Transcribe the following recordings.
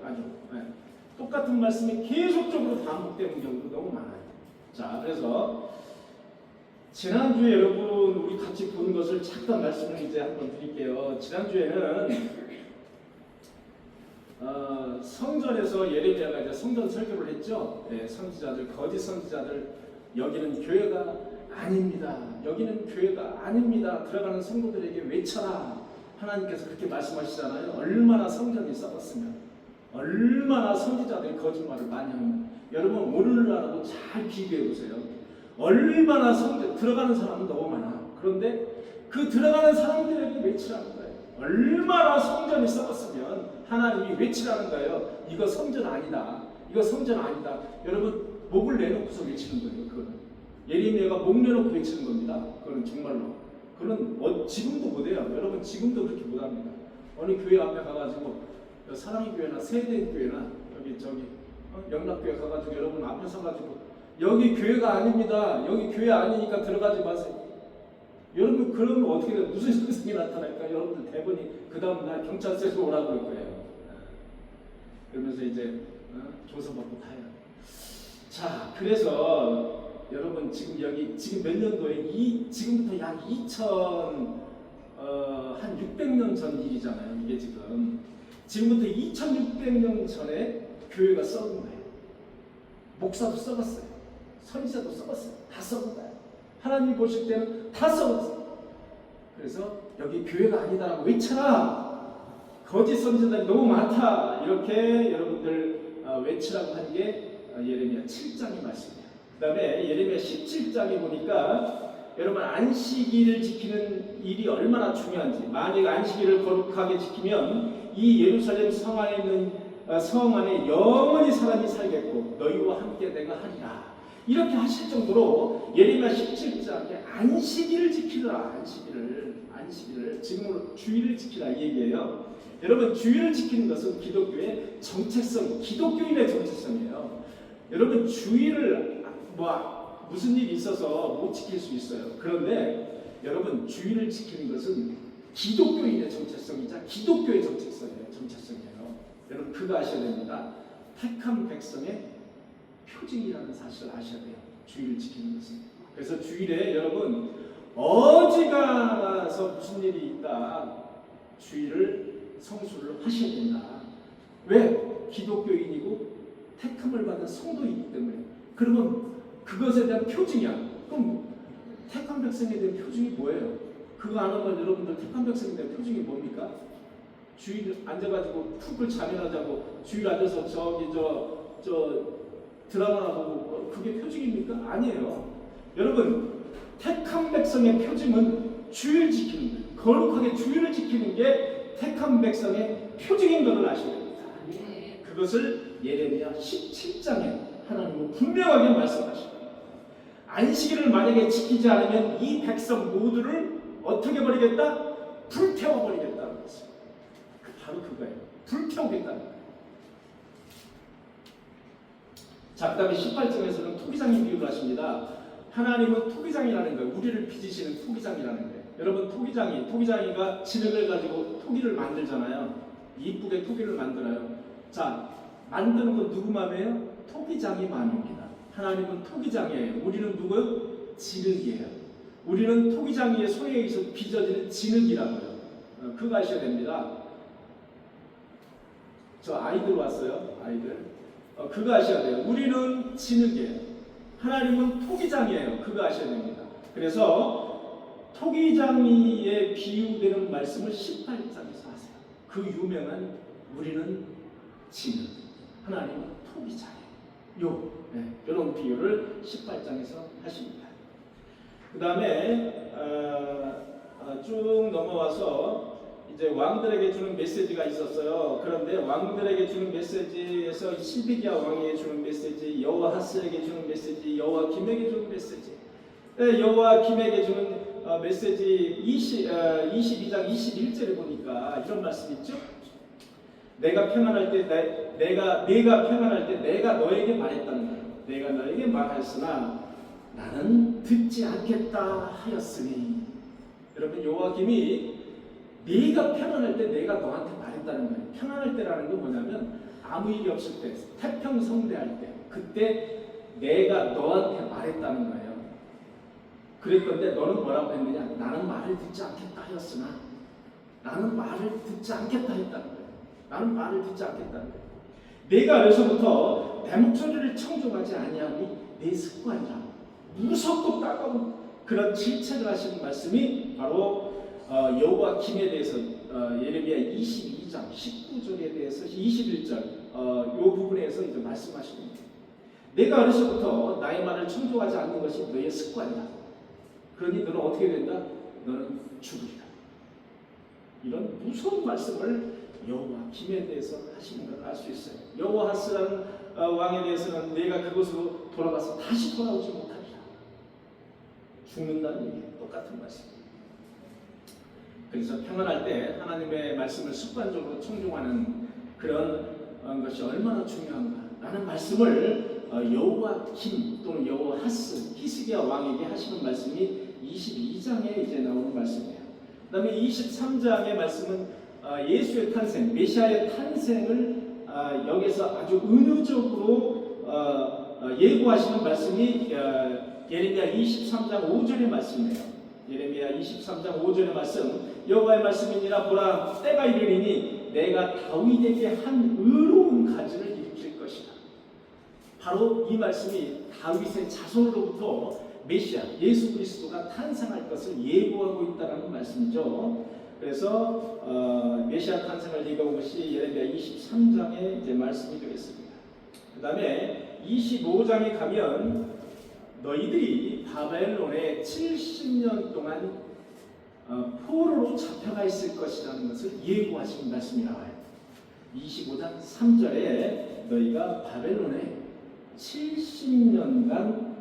아주. 네. 똑같은 말씀이 계속적으로 반복되는 경우도 너무 많아요. 자, 그래서 지난주에 여러분 우리 같이 본 것을 잠깐 말씀을 이제 한번 드릴게요. 지난주에는 성전에서 예레미야가 이제 성전 설교를 했죠. 네, 선지자들, 거짓 선지자들, 여기는 교회가 아닙니다. 여기는 교회가 아닙니다. 들어가는 성도들에게 외쳐라. 하나님께서 그렇게 말씀하시잖아요. 얼마나 성전이 썩었으면, 얼마나 선지자들이 거짓말을 많이 하면, 여러분 오늘날하고 잘 비교해 보세요. 얼마나 성전 들어가는 사람은 너무 많아. 그런데 그 들어가는 사람들에게 외치라는 거예요. 얼마나 성전이 썩었으면 하나님이 외치라는 거예요. 이거 성전 아니다. 이거 성전 아니다. 여러분 목을 내놓고서 외치는 거예요. 그거는 예레미야가 목 내놓고 외치는 겁니다. 그거는 정말로 그거는 지금도 못해요. 여러분 지금도 그렇게 못합니다. 어느 교회 앞에 가가지고 사랑의 교회나 세대인 교회나 여기 영락교회 가가지고 여러분 앞에 서가지고 여기 교회가 아닙니다. 여기 교회 아니니까 들어가지 마세요. 여러분 그러면 어떻게 돼요? 무슨 현상이 나타날까? 여러분들 대부분이 그 다음날 경찰서에서 오라고 그럴 거예요. 그러면서 이제 조사받고 가요. 자, 그래서 여러분 지금 몇 년도에 지금부터 약 600년 전 일이잖아요. 이게 지금부터 2600년 전에 교회가 썩은 거예요. 목사도 썩었어요. 선지자도 썩었어요. 다 썩은 거예요. 하나님이 보실 때는 다 썩었어요. 그래서 여기 교회가 아니다라고 외쳐라. 거짓 선지자들이 너무 많다. 이렇게 여러분들 외치라고 한 게 예레미야 7장의 말씀이에요. 그 다음에 예레미야 17장에 보니까 여러분 안식일을 지키는 일이 얼마나 중요한지, 만약 안식일을 거룩하게 지키면 이 예루살렘 성 안에 있는 성 안에 영원히 사람이 살겠고 너희와 함께 내가 하리라. 이렇게 하실 정도로 예레미야 17장에 안식일을 지키라. 안식일을 지금으로 주일을 지키라 이 얘기예요. 여러분 주일을 지키는 것은 기독교의 정체성, 기독교인의 정체성이에요. 여러분 주일을 무슨 일이 있어서 못 지킬 수 있어요. 그런데 여러분 주일을 지키는 것은 기독교인의 정체성이자 기독교의 정체성이에요. 여러분 그거 아셔야 됩니다. 택한 백성의 표징이라는 사실을 아셔야 돼요. 주일을 지키는 것은. 그래서 주일에 여러분 어지간해서 무슨 일이 있다 주일을 성수를 하셔야 된다. 왜? 기독교인이고 택함을 받은 성도이기 때문에. 그러면 그것에 대한 표징이야. 그럼 택한 백성에 대한 표징이 뭐예요? 그거 안 하면 여러분들 택한 백성에 대한 표징이 뭡니까? 주일 앉아가지고 푹을 잠이나 자고 주일 앉아서 드라마나 보고 그게 표징입니까? 아니에요. 여러분 택한 백성의 표징은 주일 지키는 거예요. 거룩하게 주일을 지키는 게 택한 백성의 표징인 것을 아셔야 됩니다. 그것을 예레미야 17장에 하나님은 분명하게 말씀하십니다. 안식일을 만약에 지키지 않으면 이 백성 모두를 어떻게 버리겠다? 불태워버리겠다는 것입니다. 바로 그거예요. 불태우겠다는 거예요. 자, 그 다음에 18장에서는 토기장의 비유를 하십니다. 하나님은 토기장이라는 거예요. 우리를 빚으시는 토기장이라는 거예요. 여러분 토기장이가 진흙을 가지고 토기를 만들잖아요. 이쁘게 토기를 만들어요. 자, 만드는 건 누구 마음이에요? 토기장이 마음입니다. 하나님은 토기장이에요. 우리는 누구요? 진흙이에요. 우리는 토기장 위에 손에 의해서 빚어지는 진흙이라고요. 그거 아셔야 됩니다. 저 아이들 왔어요. 아이들. 그거 아셔야 돼요. 우리는 진흙이에요. 하나님은 토기장이에요. 그거 아셔야 됩니다. 그래서 토기장이에 비유되는 말씀을 18장에서 하세요. 그 유명한 우리는 진흙, 하나님은 토기장이에요. 이런 비유를 18장에서 하십니다. 그 다음에 쭉 넘어와서 이제 왕들에게 주는 메시지가 있었어요. 그런데 왕들에게 주는 메시지에서 시드기야 왕에게 주는 메시지, 여호아하스에게 주는 메시지, 여호아김에게 주는 메시지, 여호아김에게 주는 메시지 22장 21절에 보니까 이런 말씀이 있죠. 내가 평안할 때 내가 평안할 때 내가 너에게 말했다는 거예요. 내가 너에게 말하였으나 나는 듣지 않겠다 하였으니. 여러분 여호아김이 네가 편안할 때 내가 너한테 말했다는 거예요. 편안할 때라는 건 뭐냐면 아무 일이 없을 때, 태평성대할 때, 그때 내가 너한테 말했다는 거예요. 그랬던데 너는 뭐라고 했느냐? 나는 말을 듣지 않겠다 하였으나, 나는 말을 듣지 않겠다 했다는 거예요. 나는 말을 듣지 않겠다는 거예요. 내가 어려서부터 내 목소리를 청종하지 아니함이 내 습관이라. 무섭고 따가운 그런 질책을 하시는 말씀이 바로 여호와김에 대해서 예레미야 22장 19절에 대해서 21절 이 부분에서 이제 말씀하시는 거예요. 내가 어려서부터 나의 말을 청종하지 않는 것이 너의 습관이다. 그러니 너는 어떻게 된다? 너는 죽으리라. 이런 무서운 말씀을 여호와김에 대해서 하시는 걸 알 수 있어요. 여호와하스라는 왕에 대해서는 내가 그곳으로 돌아가서 다시 돌아오지 못하리라. 죽는다는 얘기 똑같은 말씀입니다. 그래서 평안할 때 하나님의 말씀을 습관적으로 청종하는 그런 것이 얼마나 중요한가. 라는 말씀을 여호와김 또는 여호와하스 히스기야 왕에게 하시는 말씀이 22장에 이제 나오는 말씀이에요. 그 다음에 23장의 말씀은 예수의 탄생, 메시아의 탄생을 여기서 아주 은유적으로 예고하시는 말씀이 예레미야 23장 5절의 말씀이에요. 예레미야 23장 5절의 말씀, 여호와의 말씀이니라. 보라, 때가 이르리니 내가 다윗에게 한 의로운 가지를 일으킬 것이다. 바로 이 말씀이 다윗의 자손으로부터 메시아 예수 그리스도가 탄생할 것을 예고하고 있다는 말씀이죠. 그래서 메시아 탄생을 예고한 것이 예레미야 23장의 이제 말씀이 되겠습니다. 그 다음에 25장에 가면 너희들이 바벨론에 70년 동안 포로로 잡혀가 있을 것이라는 것을 예고하시는 말씀이 나와요. 25장 3절에 너희가 바벨론에 70년간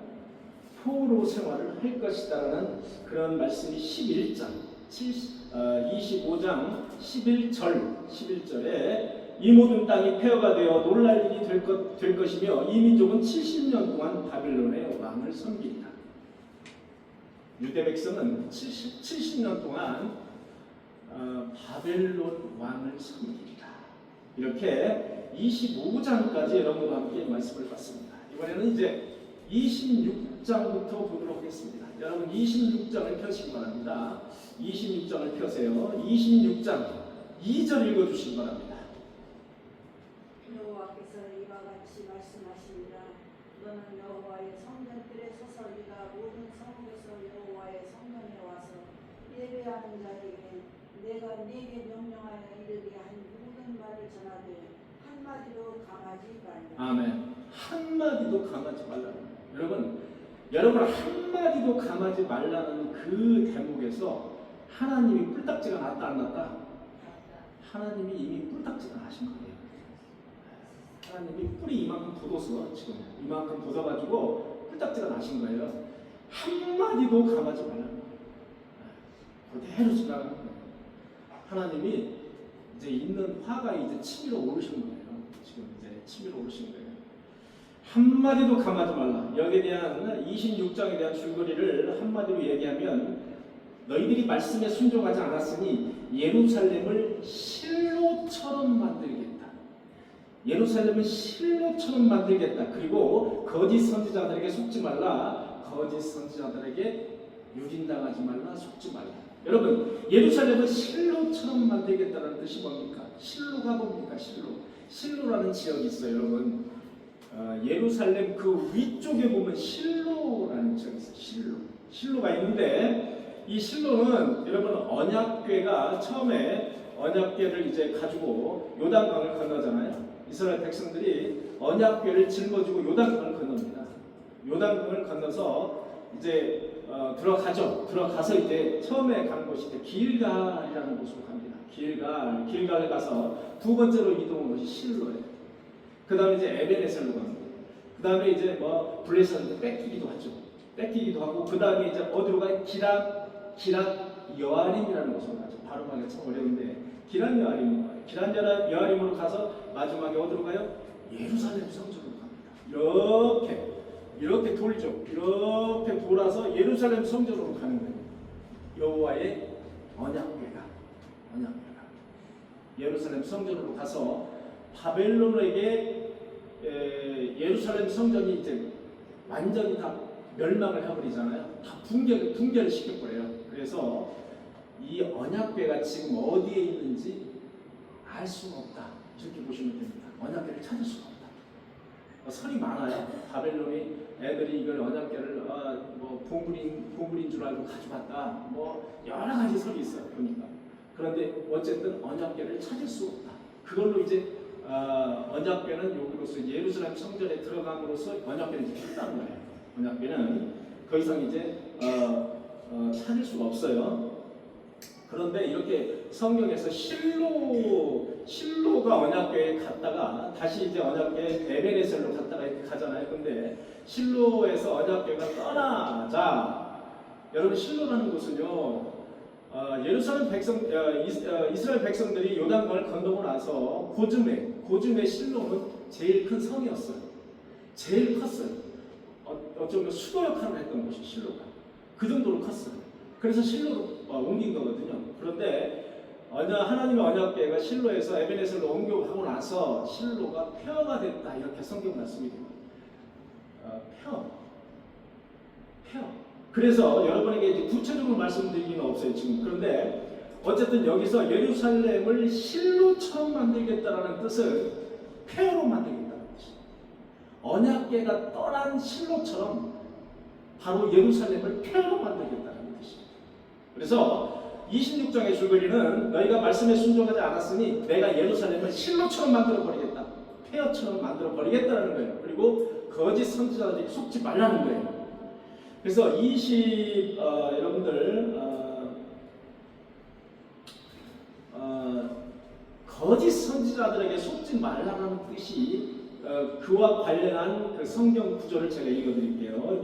포로 생활을 할 것이다라는 그런 말씀이 11장 25장 11절에 이 모든 땅이 폐허가 되어 놀랄 일이 될 것이며 이 민족은 70년 동안 바벨론의 왕을 섬기리라. 유대 백성은 70년 동안 바벨론 왕을 섬기리라. 이렇게 25장까지 여러분과 함께 말씀을 봤습니다. 이번에는 이제 26장부터 보도록 하겠습니다. 여러분 26장을 펴시기 바랍니다. 26장을 펴세요. 26장 2절 읽어주시기 바랍니다. 여호와께서 이와 같이 말씀하시니라. 너는 여호와의 성전들에 서서 네가 모든 성읍에서 여호와의 성전에 와서 예배하는 자에게 내가 네게 명령하여 이르게 한 모든 말을 전하되 한마디도 감하지 말라. 아멘. 한마디도 감하지 말라는 여러분 한마디도 감하지 말라는 그 대목에서 하나님이 뿔딱지가 났다 안 났다? 하나님이 이미 뿔딱지가 나신 거예요. 하나님이 뿔이 이만큼 돋아서 지금 이만큼 돋아가지고 뿔딱지가 나신 거예요. 한마디도 감하지 말라는 거예요. 그대로 지나가는 거예요. 하나님이 이제 있는 화가 이제 치밀어 오르신 거예요. 지금 이제 치밀어 오르신 거예요. 한마디도 감하지 말라. 여기에 대한 26장에 대한 줄거리를 한마디로 얘기하면 너희들이 말씀에 순종하지 않았으니 예루살렘을 실로처럼 만들겠다. 예루살렘을 실로처럼 만들겠다. 그리고 거짓 선지자들에게 속지 말라. 거짓 선지자들에게 유린당하지 말라. 속지 말라. 여러분 예루살렘을 실로처럼 만들겠다는 뜻이 뭡니까? 실로가 뭡니까? 실로라는 지역이 있어요. 여러분 예루살렘 그 위쪽에 보면 실로라는 지역이 있어요. 실로가 있는데 이 실로는 여러분 언약궤가 처음에 언약궤를 이제 가지고 요단강을 건너잖아요. 이스라엘 백성들이 언약궤를 짊어지고 요단강을 건넙니다. 요단강을 건너서 이제 들어가서 이제 처음에 간 곳이 길갈이라는 곳으로 갑니다. 길갈에 가서 두 번째로 이동한 곳이 실로예요. 그 다음에 이제 에베네셀로 갑니다. 그 다음에 이제 뭐 블레셋한테 뺏기기도 하고 그 다음에 이제 어디로 가요? 기랏 여아림이라는 곳으로 가죠. 발음하기가 참 어려운데 기랏 여아림으로 가서 마지막에 어디로 가요? 예루살렘 성전으로 갑니다. 이렇게 돌죠. 이렇게 돌아서 예루살렘 성전으로 가는 거예요. 여호와의 언약궤가 언약궤가 예루살렘 성전으로 가서 바벨론에게 예루살렘 성전이 이제 완전히 다 멸망을 해버리잖아요. 다 붕괴를 시켜버려요. 그래서 이 언약궤가 지금 어디에 있는지 알 수가 없다. 이렇게 보시면 됩니다. 언약궤를 찾을 수가 없다. 설이 많아요. 바벨론이 애들이 이걸 언약궤를 뭐 보물인 줄 알고 가져갔다. 뭐 여러 가지 설이 있어요. 보니까. 그런데 어쨌든 언약궤를 찾을 수 없다. 그걸로 이제 언약궤는 여기로서 예루살렘 성전에 들어감으로써 언약궤는 이제 끝난 거예요. 언약궤는 더 이상 이제 찾을 수가 없어요. 그런데 이렇게 성경에서 실로가 언약궤에 갔다가 다시 이제 언약궤 에베네셀로 갔다가 이렇게 가잖아요. 근데 실로에서 언약궤가 떠나자 여러분 실로라는 곳은요 예루살렘 이스라엘 백성들이 요단강을 건너고 나서 고즘의 실로는 제일 큰 성이었어요. 제일 컸어요. 어쩌면 수도 역할을 했던 곳이 실로가 그 정도로 컸어요. 그래서 실로로 옮긴 거거든요. 그런데 하나님의 언약궤가 실로에서 에베네셀로 옮겨가고 나서 실로가 폐허가 됐다 이렇게 성경 말씀이 됩니다. 폐허. 그래서 여러분에게 이제 구체적으로 말씀드리기는 없어요 지금. 그런데 어쨌든 여기서 예루살렘을 실로처럼 만들겠다라는 뜻은 폐허로 만들겠다는 뜻이에요. 언약궤가 떠난 실로처럼 바로 예루살렘을 폐허로 만들겠다는 뜻이에요. 그래서 26장의 줄거리는 너희가 말씀에 순종하지 않았으니 내가 예루살렘을 실로처럼 만들어버리겠다. 폐허처럼 만들어버리겠다는 거예요. 그리고 거짓 선지자들이 속지 말라는 거예요. 그래서 여러분들 거짓 선지자들에게 속지 말라는 뜻이 그와 관련한 그 성경 구절을 제가 읽어드릴게요.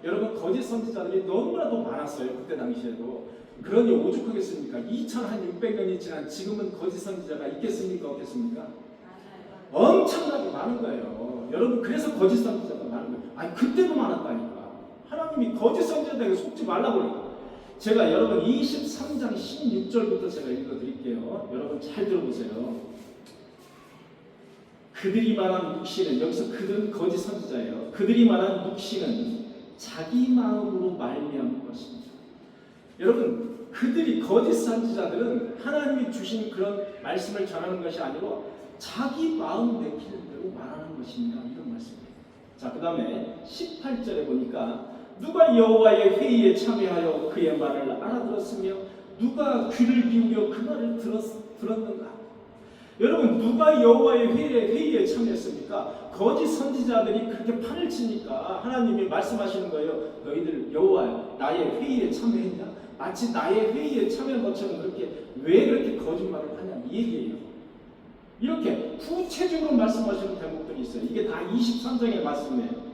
여러분 거짓 선지자들이 너무나도 많았어요. 그때 당시에도. 그러니 오죽하겠습니까? 2600년이 지난 지금은 거짓 선지자가 있겠습니까? 없겠습니까? 엄청나게 많은 거예요. 여러분 그래서 거짓 선지자가 많은 거예요. 아니 그때도 많았다니까. 하나님이 거짓 선지자들에게 속지 말라고 그러니까. 제가 여러분 23장 16절부터 제가 읽어드릴게요. 여러분 잘 들어보세요. 그들이 말한 묵시는, 여기서 그들은 거짓 선지자예요. 그들이 말한 묵시는 자기 마음으로 말미암은 것입니다. 여러분 그들이 거짓 선지자들은 하나님이 주신 그런 말씀을 전하는 것이 아니고 자기 마음 내키는 대로 말하는 것입니다. 이런 말씀이에요. 자, 그 다음에 18절에 보니까 누가 여호와의 회의에 참여하여 그의 말을 알아들었으며 누가 귀를 기울여 그 말을 들었는가? 여러분 누가 여호와의 회의에 참여했습니까? 거짓 선지자들이 그렇게 판을 치니까 하나님이 말씀하시는 거예요. 너희들 여호와 나의 회의에 참여했냐? 마치 나의 회의에 참여한 것처럼 왜 그렇게 거짓말을 하냐 이 얘기예요. 이렇게 구체적으로 말씀하시는 대목들이 있어요. 이게 다 23장의 말씀이에요.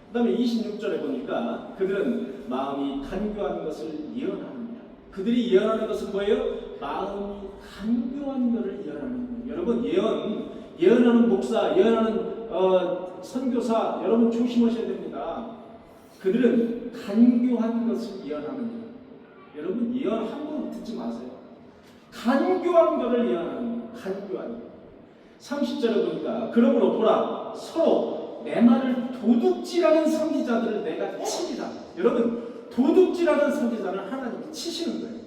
그 다음에 26절에 보니까 그들은 마음이 간교한 것을 예언하느냐. 그들이 예언하는 것은 뭐예요? 마음이 간교한 것을 예언하는 거예요. 여러분 예언하는 목사, 예언하는 선교사 여러분 조심하셔야 됩니다. 그들은 간교한 것을 예언하는 거예요. 여러분 예언 함부로 듣지 마세요. 간교한 것을 예언하는 거예요. 간교한 것. 30절에 보니까 그러므로 보라 서로 내 말을 도둑질하는 선지자들을 내가 치리라. 여러분 도둑질하는 선지자는 하나님이 치시는 거예요.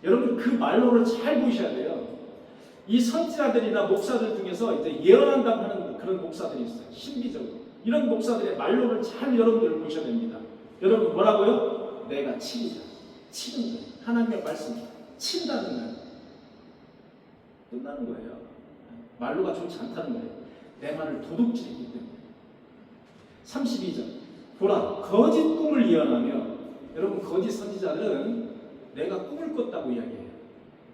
여러분 그 말로를 잘 보셔야 돼요. 이 선지자들이나 목사들 중에서 이제 예언한다고 하는 그런 목사들이 있어요. 신비적으로 이런 목사들의 말로를 잘 여러분들 보셔야 됩니다. 여러분 뭐라고요? 내가 치리라. 치는 거예요. 하나님의 말씀 친다는 거예요. 끝나는 거예요. 말로가 좋지 않다는 거예요. 내 말을 도둑질했기 때문에. 32절 보라 거짓 꿈을 예언하며 여러분 거짓 선지자들은 내가 꿈을 꿨다고 이야기해요.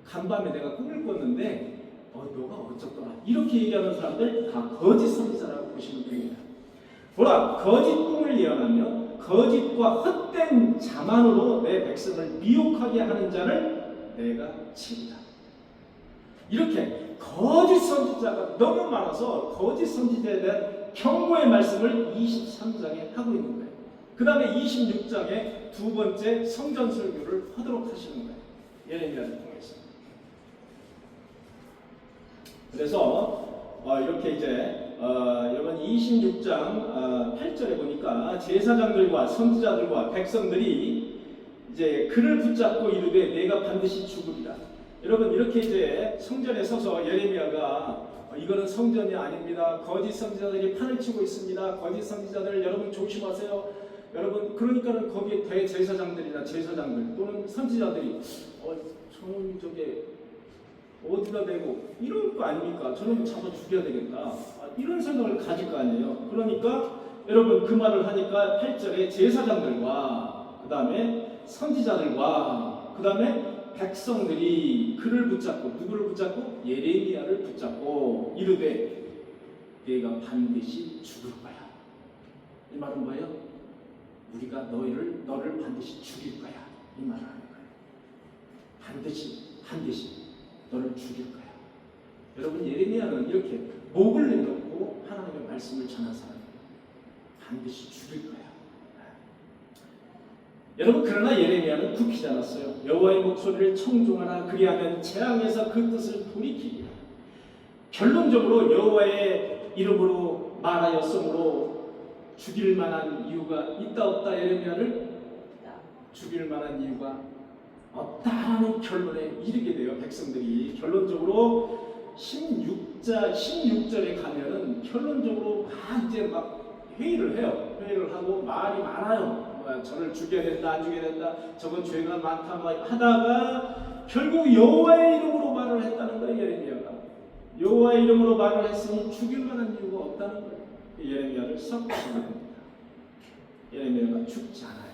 간밤에 내가 꿈을 꿨는데 너가 어쩌더라 이렇게 얘기하는 사람들 다 거짓 선지자라고 보시면 됩니다. 보라 거짓 꿈을 예언하며 거짓과 헛된 자만으로 내 백성을 미혹하게 하는 자를 내가 치리라. 이렇게 거짓 선지자가 너무 많아서 거짓 선지자에 대한 경고의 말씀을 23장에 하고 있는 거예요. 그 다음에 26장에 두 번째 성전 설교를 하도록 하시는 거예요. 예레미야를 통해서. 그래서 이렇게 이제 여러분 26장 8절에 보니까 제사장들과 선지자들과 백성들이 이제 그를 붙잡고 이르되 내가 반드시 죽으리라. 여러분 이렇게 이제 성전에 서서 예레미야가 이거는 성전이 아닙니다. 거짓 선지자들이 판을 치고 있습니다. 거짓 선지자들 여러분 조심하세요. 여러분 그러니까는 거기에 대제사장들이나 제사장들 또는 선지자들이 저는 저게 어디다 대고 이럴 거 아닙니까? 저는 잡아 죽여야 되겠다. 이런 생각을 가질 거 아니에요. 그러니까 여러분 그 말을 하니까 8절에 제사장들과 그 다음에 선지자들과 그 다음에 백성들이 그를 붙잡고 누구를 붙잡고 예레미야를 붙잡고 이르되 내가 반드시 죽을 거야. 이 말은 뭐예요? 우리가 너를 반드시 죽일 거야. 이 말을 하는 거예요. 반드시 너를 죽일 거야. 여러분 예레미야는 이렇게 목을 내놓고 하나님의 말씀을 전한 사람이에요. 반드시 죽일 거야. 여러분 그러나 예레미야는 굽히지 않았어요. 여호와의 목소리를 청종하라. 그리하면 재앙에서 그 뜻을 돌이키리라. 결론적으로 여호와의 이름으로 말하였으므로 죽일 만한 이유가 있다 없다. 예레미야를 죽일 만한 이유가 없다라는 결론에 이르게 돼요. 백성들이 결론적으로 16절에 가면은 결론적으로 막 회의를 해요. 회의를 하고 말이 많아요. 저를 죽여야 된다, 안 죽여야 된다, 저건 죄가 많다 하다가 결국 여호와의 이름으로 말을 했다는 거예요. 예레미야가 여호와의 이름으로 말을 했으니 죽일 만한 이유가 없다는 거예요. 예레미야를 썩히는 겁니다. 예레미야가 죽지 않아요.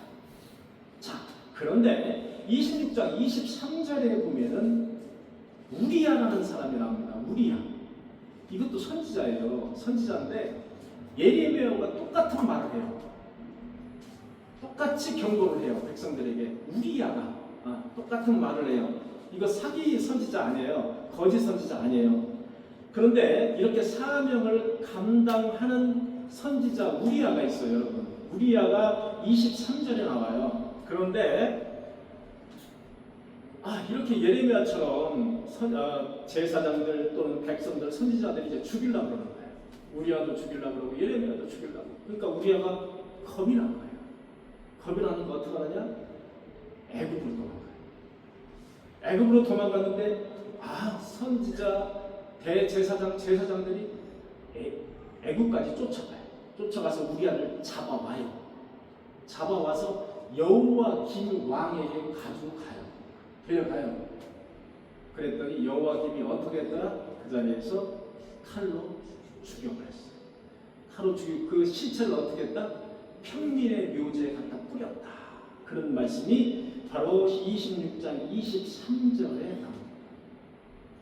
자, 그런데 26장 23절에 보면은 우리야라는 사람이 나옵니다. 우리야. 이것도 선지자예요. 선지자인데 예레미야와 똑같은 말을 해요. 똑같이 경고를 해요. 백성들에게. 우리야가 똑같은 말을 해요. 이거 사기 선지자 아니에요. 거짓 선지자 아니에요. 그런데 이렇게 사명을 감당하는 선지자 우리야가 있어요. 여러분. 우리야가 23절에 나와요. 그런데 이렇게 예레미야처럼 제사장들 또는 백성들 선지자들이 이제 죽이려고 그러는 거예요. 우리야도 죽이려고 그러고 예레미야도 죽이려고. 그러니까 우리야가 겁이 나는 거예요. 겁이 나는 거 어떻게 하느냐? 애굽으로 도망가요. 애굽으로 도망갔는데 선지자 제사장들이 애굽까지 쫓아가요. 쫓아가서 우리야를 잡아와요. 잡아와서 여호와김 왕에게 가지고 가요. 데려가요. 그랬더니 여호와김이 어떻게 했더라? 그 자리에서 칼로 죽여버렸어요. 칼로 죽이고 그 시체를 어떻게 했다? 평민의 묘지에 갖다 뿌렸다. 그런 말씀이 바로 26장 23절에 나옵니다.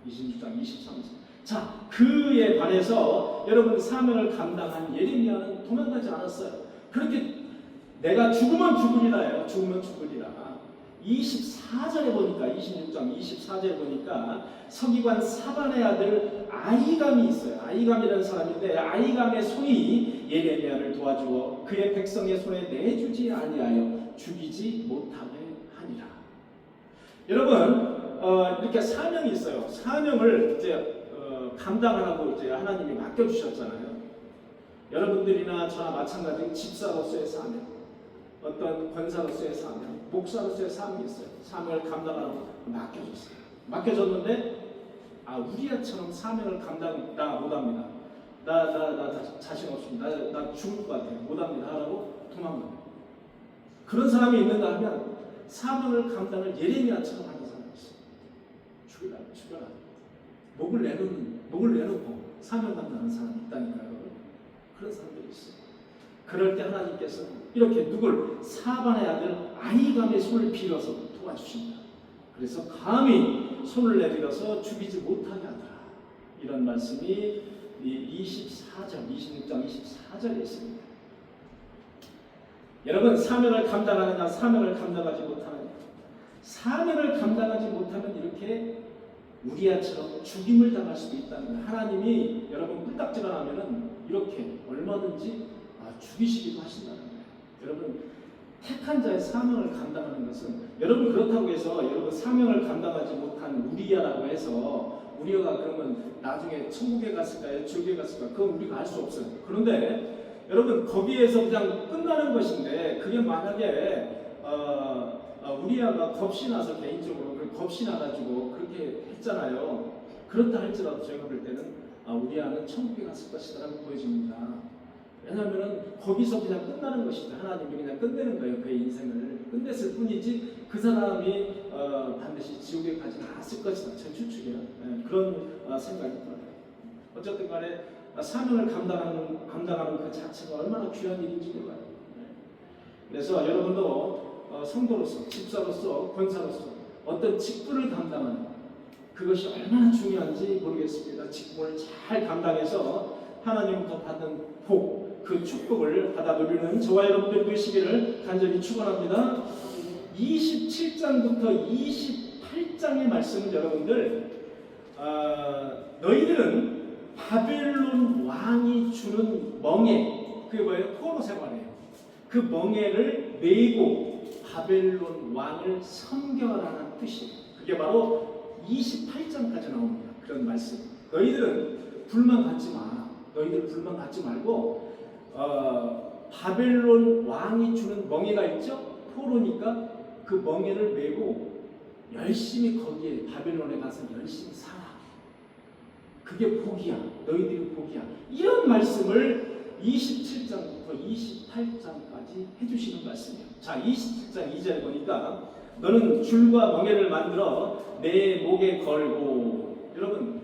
26장 23절. 자, 그에 반해서 여러분 사명을 감당한 예레미야는 도망가지 않았어요. 그렇게 내가 죽으면 죽으리라예요. 죽으면 죽으리라. 24절에 보니까 26장 24절에 보니까 서기관 사반의 아들 아히감이 있어요. 아히감이라는 사람인데 아히감의 손이 예레미야를 도와주어 그의 백성의 손에 내주지 아니하여 죽이지 못하게 하니라. 여러분 이렇게 사명이 있어요. 사명을 이제 감당하라고 이제 하나님이 맡겨주셨잖아요. 여러분들이나 저나 마찬가지 집사로서의 사명, 어떤 권사로서의 사명, 목사로서의 사명이 있어요. 사명을 감당하라고 맡겨줬어요. 맡겨줬는데 우리야처럼 사명을 감당 나 못합니다. 나 자신 없습니다. 나 죽을 것 같아요. 못합니다. 하라고 도망가요. 그런 사람이 있는가 하면 사명을 감당을 예레미야처럼 하는 사람이 있어요. 죽여라. 목을 내놓고 사명 감당하는 사람이 있다니까요. 그런 사람들이 있어요. 그럴 때 하나님께서 이렇게 누굴 사반의 아들 아히감의 손을 빌어서 도와주신다. 그래서 감히 손을 내밀어서 죽이지 못하게 하더라. 이런 말씀이 26장 24절에 있습니다. 여러분 사명을 감당하느냐 사명을 감당하지 못하느냐. 사명을 감당하지 못하면 이렇게 우리야처럼 죽임을 당할 수도 있다는 거예요. 하나님이 여러분 꿀딱지가 나면은 이렇게 얼마든지 죽이시기도 하신다는 거예요. 여러분 택한 자의 사명을 감당하는 것은 여러분 그렇다고 해서 여러분 사명을 감당하지 못한 우리야라고 해서 우리가 그러면 나중에 천국에 갔을까요? 지옥에 갔을까요? 그건 우리가 알 수 없어요. 그런데 여러분 거기에서 그냥 끝나는 것인데 그게 만약에 우리아가 겁이 나서 개인적으로 겁이 나가지고 그렇게 했잖아요. 그렇다 할지라도 제가 볼 때는 우리아는 천국에 갔을 것이다라고 보여집니다. 왜냐하면 거기서 그냥 끝나는 것이죠. 하나님이 그냥 끝내는 거예요. 그의 인생을 끝냈을 뿐이지 그 사람이 반드시 지옥에 가지 않았을 것이다. 제 추측이에요. 그런 생각이 들어요. 어쨌든 간에 사명을 감당하는 그 자체가 얼마나 귀한 일인지 몰라요. 그래서 여러분도 성도로서, 집사로서, 권사로서 어떤 직분을 감당하는 그것이 얼마나 중요한지 모르겠습니다. 직분을 잘 감당해서 하나님부터 받는 복, 그 축복을 받아 누리는 저와 여러분들이 되시기를 간절히 축원합니다. 27장부터 28장의 말씀은 여러분들 너희들은 바벨론 왕이 주는 멍에, 그게 뭐예요? 포로 생활이에요. 그 멍에를 메고 바벨론 왕을 섬겨라는 뜻이에요. 그게 바로 28장까지 나옵니다. 그런 말씀. 너희들은 불만 갖지 마. 너희들 불만 갖지 말고 바벨론 왕이 주는 멍에가 있죠? 포로니까 그 멍에를 메고 열심히 거기에 바벨론에 가서 열심히 살아. 그게 복이야. 너희들이 복이야. 이런 말씀을 27장부터 28장까지 해주시는 말씀이에요. 자, 27장 2절 보니까 너는 줄과 멍에를 만들어 내 목에 걸고, 여러분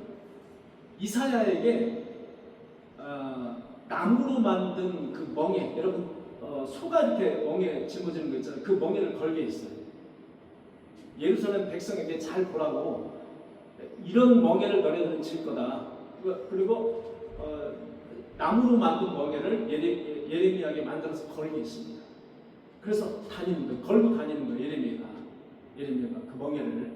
이사야에게 나무로 만든 그 멍에, 여러분 소가 이렇게 멍에 짊어지는 거 있잖아요. 그 멍에를 걸게 있어요. 예루살렘 백성에게 잘 보라고, 이런 멍에를 너네들은 질 거다. 그리고 나무로 만든 멍에를 예레미야에게 만들어서 걸게 있습니다. 그래서 다니는 거예요. 걸고 다니는 거예요. 예레미야가 그 멍에를.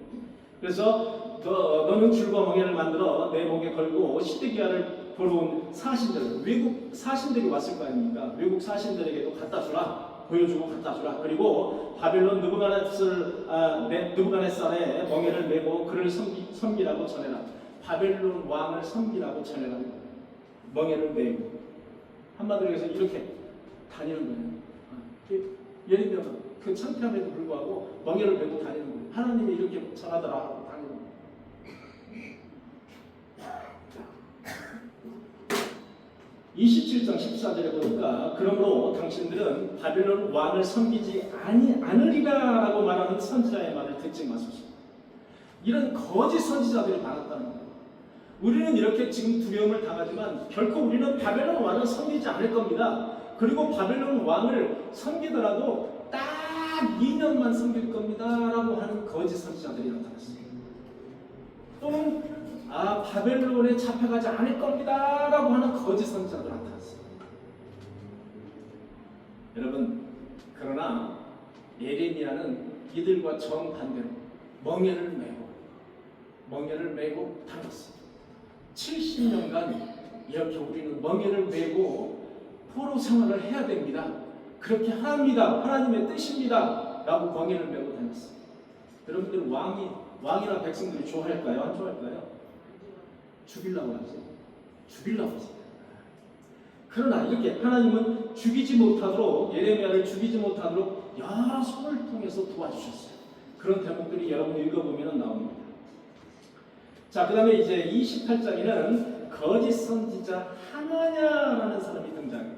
그래서 너는 줄과 멍에를 만들어 내 목에 걸고 시드기야를 보러 온 사신들, 외국 사신들이 왔을 거 아닙니까? 외국 사신들에게도 갖다 주라. 보여주고 갖다 주라. 그리고 바벨론 느부갓네살의 멍에를 메고 그를 섬기라고 전해라. 바벨론 왕을 섬기라고 전해라. 멍에를 메고, 한마디로 해서 이렇게 다니는 거예요. 예레미야가 그 창피함에도 불구하고 멍에를 메고 다니는 거예요. 하나님이 이렇게 전하더라 하고 다니는 거예요. 27장 14절에 보니까 그러므로 당신들은 바벨론 왕을 섬기지 않으리라 라고 말하는 선지자의 말을 듣지 마소서. 이런 거짓 선지자들이 많았다는 거예요. 우리는 이렇게 지금 두려움을 당하지만 결코 우리는 바벨론 왕을 섬기지 않을 겁니다. 그리고 바벨론 왕을 섬기더라도 딱 2년만 섬길 겁니다 라고 하는 거짓 선지자들이 나타났어요. 또는 바벨론에 잡혀가지 않을 겁니다 라고 하는 거짓 선지자도 나타났어요. 여러분, 그러나 예레미야는 이들과 정반대로 멍에를 메고 다녔어요. 70년간 이렇게 우리는 멍에를 메고 포로 생활을 해야 됩니다. 그렇게 합니다. 하나님의 뜻입니다 라고 멍에를 메고 다녔어요. 여러분들 왕이나 백성들이 좋아할까요? 안 좋아할까요? 죽이려고 하지. 죽이려고 하지. 그러나 이렇게 하나님은 죽이지 못하도록, 예레미야를 죽이지 못하도록 여러 손을 통해서 도와주셨어요. 그런 대목들이 여러분 읽어보면 나옵니다. 자, 그 다음에 이제 28장에는 거짓 선지자 하나냐라는 사람이 등장해요.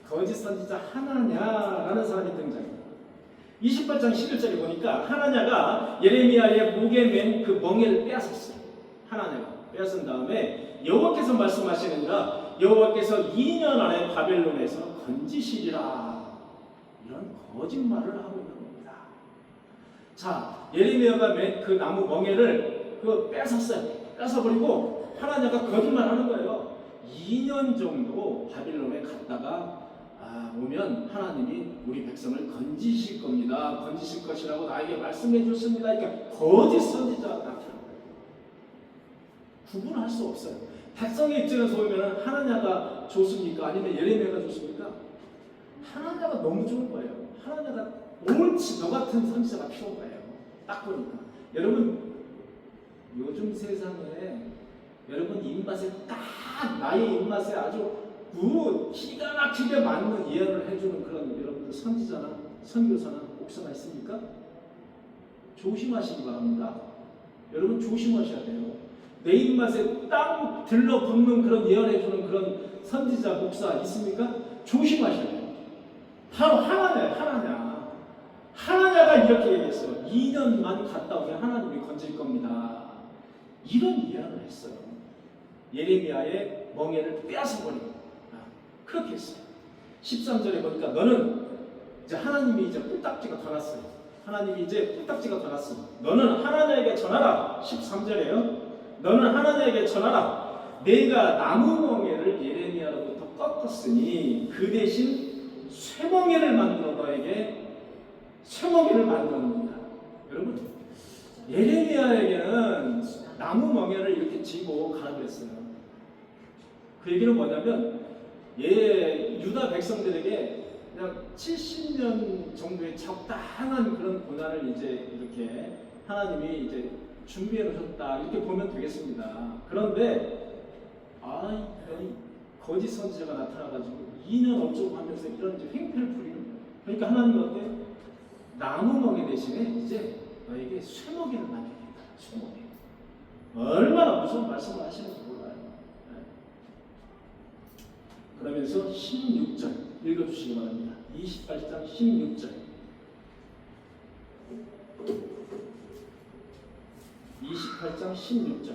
거짓 선지자 하나냐라는 사람이 등장해요. 28장 11절에 보니까 하나냐가 예레미야의 목에 맨 그 멍에를 빼앗았어요. 하나냐가 빼앗은 다음에 여호와께서 말씀하시느니라, 여호와께서 2년 안에 바벨론에서 건지시리라. 이런 거짓말을 하고 있는 겁니다. 자, 예레미야가 맨 그 나무 멍에를 뺏었어요. 뺏어버리고 하나냐가 거짓말하는 거예요. 2년 정도 바벨론에 갔다가 오면 하나님이 우리 백성을 건지실 겁니다. 건지실 것이라고 나에게 말씀해 줬습니다. 그러니까 거짓 선지자가 나타나는 거예요. 구분할 수 없어요. 백성의 입장에서 보면 하나냐가 좋습니까? 아니면 예레미야가 좋습니까? 하나냐가 너무 좋은 거예요. 하나냐가 옳지, 너 같은 선지자가 필요한 거예요. 딱 보니까. 여러분, 요즘 세상에 여러분 입맛에 딱 나의 입맛에 아주 기가 막히게 맞는 예언을 해주는 그런 여러분들 선지자나 선교사나 목사가 있습니까? 조심하시기 바랍니다. 여러분 조심하셔야 돼요. 내 입맛에 딱 들러붙는 그런 예언해주는 그런 선지자 목사 있습니까? 조심하셔야 돼요. 바로 하나냐가 이렇게 얘기했어요. 2년만 갔다 오면 하나님이 건질 겁니다. 이런 예언을 했어요. 예레미야의 멍에를 빼앗아버리고 그렇게 했어요. 13절에 보니까 너는 이제 하나님이 이제 뿔딱지가 더 났어요. 하나님이 이제 뿔딱지가 더 났어. 너는 하나님에게 전하라. 13절에요. 너는 하나님에게 전하라. 내가 나무 멍에를 예레미야로부터 꺾었으니 그 대신 쇠멍에를 만들어 너에게 쇠멍에를 만들었느니라. 여러분 예레미야에게는 나무 멍에를 이렇게 쥐고 가라고 했어요. 그 얘기는 뭐냐면 유다 백성들에게 그냥 70년 정도의 적당한 그런 고난을 이제 이렇게 하나님이 이제 준비해 놓으셨다 이렇게 보면 되겠습니다. 그런데 거짓 선지자가 나타나가지고 2년 어쩌고 하면서 이런 이제 횡패를 부리는 거예요. 그러니까 하나님은 어때요? 나무 멍에 대신에 이제 너에게 쇠먹이를 만들겠다. 쇠먹이. 얼마나 무서운 말씀을 하시는지 몰라요. 그러면서 16절 읽어주시기 바랍니다. 28장 16절 28장 16절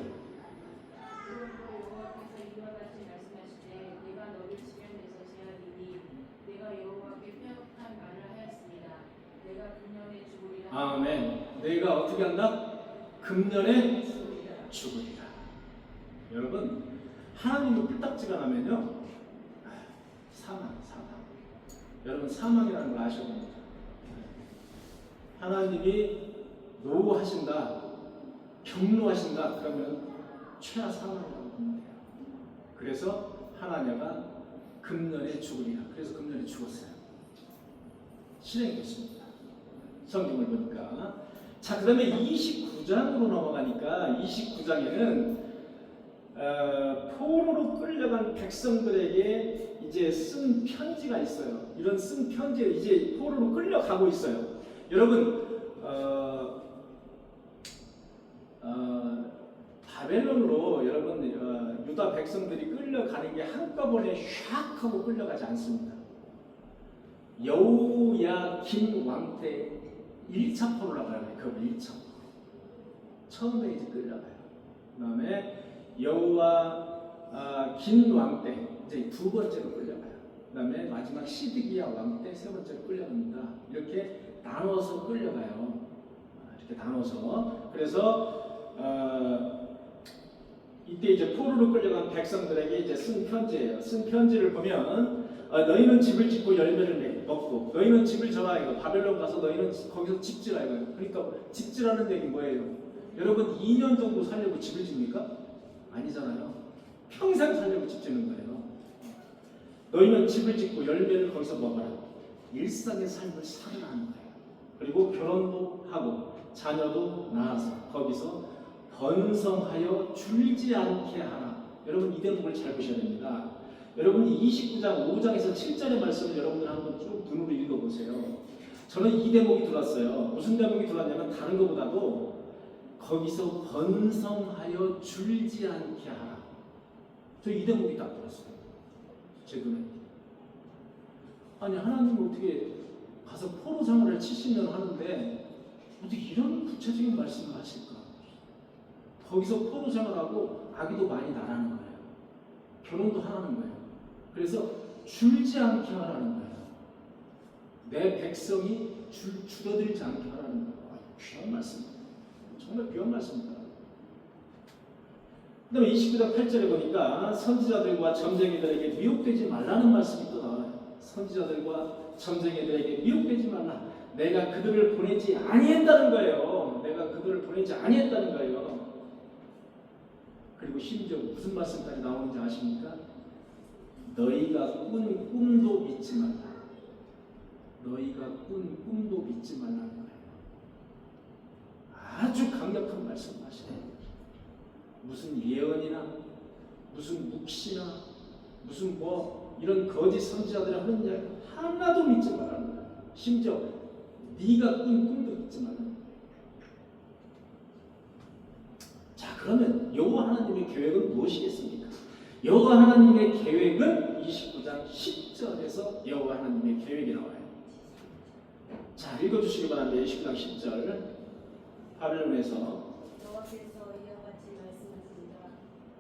여호와께서 이와 같이 말씀하시되 내가 너를 지면에서 제하리니 내가 여호와께 폐역한 말을 하였습니다. 내가 금년에 죽으리라. 아멘. 내가 어떻게 한다? 금년에 죽으리라. 여러분 하나님은 뿔딱지가 나면요 사망. 여러분 사망이라는 걸 아셔야 됩니다. 하나님이 노하신다, 경노하신다 그러면 최하 사망이라고 보면 돼요. 그래서 하나냐가 금년에 죽으리라. 그래서 금년에 죽었어요. 실행이 됐습니다. 성경을 보니까. 자, 그 다음에 29장으로 넘어가니까 29장에는 포로로 끌려간 백성들에게 이제 쓴 편지가 있어요. 이런 쓴 편지에 이제 포로로 끌려가고 있어요. 여러분 바벨론으로 여러분 유다 백성들이 끌려가는 게 한꺼번에 샥 하고 끌려가지 않습니다. 여호야긴 왕 때 1차 포로라고 해요. 그 1차 처음에 이제 끌려가요. 그 다음에 여호야긴 왕 때 이제 두 번째로 끌려가요. 그 다음에 마지막 시드기야 왕 때 세 번째로 끌려갑니다. 이렇게 나눠서 끌려가요. 이렇게 나눠서. 그래서 이때 이제 포로로 끌려간 백성들에게 이제 쓴 편지예요. 쓴 편지를 보면 너희는 집을 짓고 열매를 먹고 너희는 집을 져라 이거 바벨론 가서 너희는 거기서 집 지라 이거예요. 그러니까 집 지라는 얘기 뭐예요? 여러분 2년 정도 살려고 집을 집니까? 아니잖아요. 평생 살려고 집 짓는 거예요. 너희는 집을 짓고 열매를 거기서 먹어라. 일상의 삶을 살아가는 거예요. 그리고 결혼도 하고 자녀도 낳아서 거기서 번성하여 줄지 않게 하라. 여러분 이 대목을 잘 보셔야 됩니다. 여러분이 29장 5장에서 7절의 말씀을 여러분들 한번 쭉 눈으로 읽어보세요. 저는 이 대목이 들었어요. 무슨 대목이 들었냐면 다른 것보다도 거기서 번성하여 줄지 않게 하라. 저 이 대목이 딱 들었어요. 제 눈에. 아니 하나님은 어떻게 가서 포로 생활을 70년 하는데 어떻게 이런 구체적인 말씀을 하실까? 거기서 포로 생활하고 아기도 많이 낳으라는 거예요. 결혼도 하라는 거예요. 그래서 줄지 않게 하라는 거예요. 내 백성이 줄어들지 않게 하라는 거예요. 귀한 말씀입니다. 정말 귀한 말씀입니다. 그 다음에 29장 8절에 보니까 선지자들과 점쟁이들에게 미혹되지 말라는 말씀이 또 나와요. 선지자들과 점쟁이들에게 미혹되지 말라. 내가 그들을 보내지 아니했다는 거예요. 내가 그들을 보내지 아니했다는 거예요. 그리고 심지어 무슨 말씀까지 나오는지 아십니까? 너희가 꾼 꿈도 믿지 말라. 너희가 꾼 꿈도 믿지 말라는 거예요. 아주 강력한 말씀을 하시네요. 무슨 예언이나 무슨 묵시나 무슨 뭐 이런 거짓 선지자들이 하는 이야기 하나도 믿지 말라는 거야. 심지어 네가 꾼 꿈도 믿지 말라는 거야. 자, 그러면 여호와 하나님의 계획은 무엇이겠습니까? 여호와 하나님의 계획은 29장 10절에서 여호와 하나님의 계획이 나와요. 자, 읽어주시기 바랍니다. 29장 10절 바벨론에서 여호와께서 이와 같이 말씀하십니다.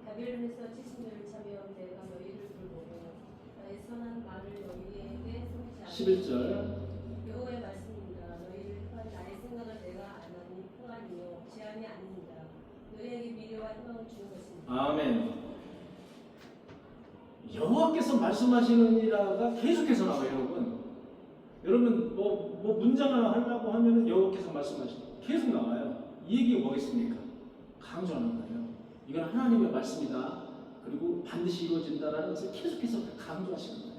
바벨론에서 70년을 차며 내가 너희를 돌보고 나의 선한 말을 너희에게 쏟지 않으리라. 11절 여호와의 말씀입니다. 너희를 향한 나의 생각을 내가 아나니 평안이요 제한이 아닙니다. 너희에게 미래와 희망을 주는 것입니다. 아멘. 여호와께서 말씀하시느니라가 계속해서 나와요, 여러분. 여러분 뭐 문장 하나 하려고 하면은 여호와께서 말씀하시는 계속 나와요. 이 얘기가 뭐겠습니까? 강조하는 거예요. 이건 하나님의 말씀이다. 그리고 반드시 이루어진다라는 것을 계속해서 강조하시는 거예요.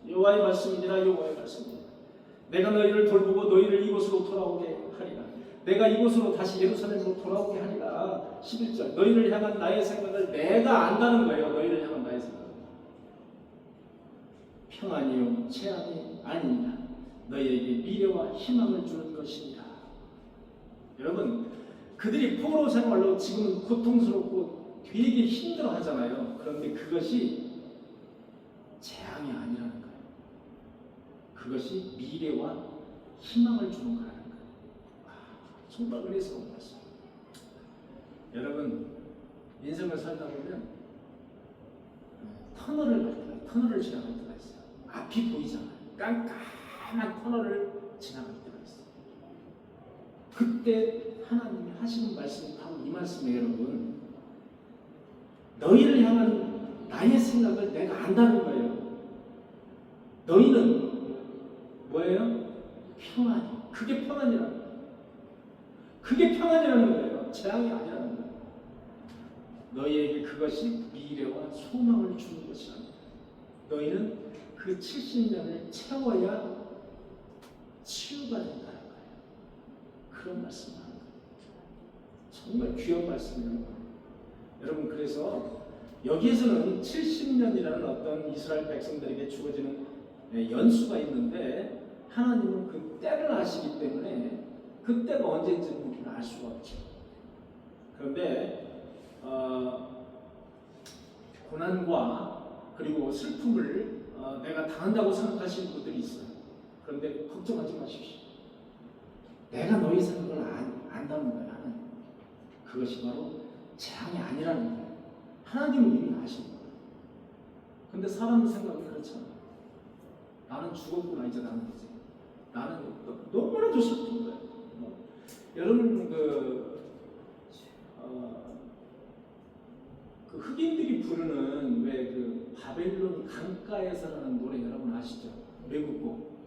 여호와의 말씀이니라, 여호와의 말씀이니라. 내가 너희를 돌보고 너희를 이곳으로 돌아오게 하리라. 내가 이곳으로 다시 예루살렘으로 돌아오게 하리라. 11절 너희를 향한 나의 생각을 내가 안다는 거예요. 너희를 향한 나의 생각. 평안이요 재앙이 아니냐. 너희에게 미래와 희망을 주는 것이니라. 여러분, 그들이 포로 생활로 지금은 고통스럽고 되게 힘들어 하잖아요. 그런데 그것이 재앙이 아니라는 거예요. 그것이 미래와 희망을 주는 거라는 거예요. 정말 은혜스러운 말씀. 여러분, 인생을 살다 보면 터널을 지나갈 때가 있어요. 앞이 보이잖아요. 깜깜한 터널을 지나갈 때가 있어요. 그때 하나님이 하시는 말씀이 바로 이 말씀이에요, 여러분. 너희를 향한 나의 생각을 내가 안다는 거예요. 너희는 뭐예요? 평안이. 그게 평안이라는 거예요. 그게 평안이라는 거예요. 재앙이 아니라는 거예요. 너희에게 그것이 미래와 소망을 주는 것이라는 거예요. 너희는 그 70년을 채워야 치유가 된다는 거예요. 그런 말씀을 하는 거예요. 정말 귀한 말씀이에요. 여러분, 그래서 여기에서는 70년이라는 어떤 이스라엘 백성들에게 주어지는 연수가 있는데 하나님은 그 때를 아시기 때문에 그 때가 언제인지는 우리는 알 수가 없죠. 그런데 고난과 그리고 슬픔을 내가 당한다고 생각하시는 분들이 있어요. 그런데 걱정하지 마십시오. 내가 너희 생각을 안다는 거예요. 하나님. 그것이 바로 재앙이 아니라는 거예요. 하나님은 이미 아시는 거예요. 근데 사람 생각은 그렇잖아요. 나는 죽었구나, 이제 나는 이제. 나는 너무나도 슬픈 거예요. 여러분 그 흑인들이 부르는 왜 그 바벨론 강가에서라는 노래 여러분 아시죠? 외국 곡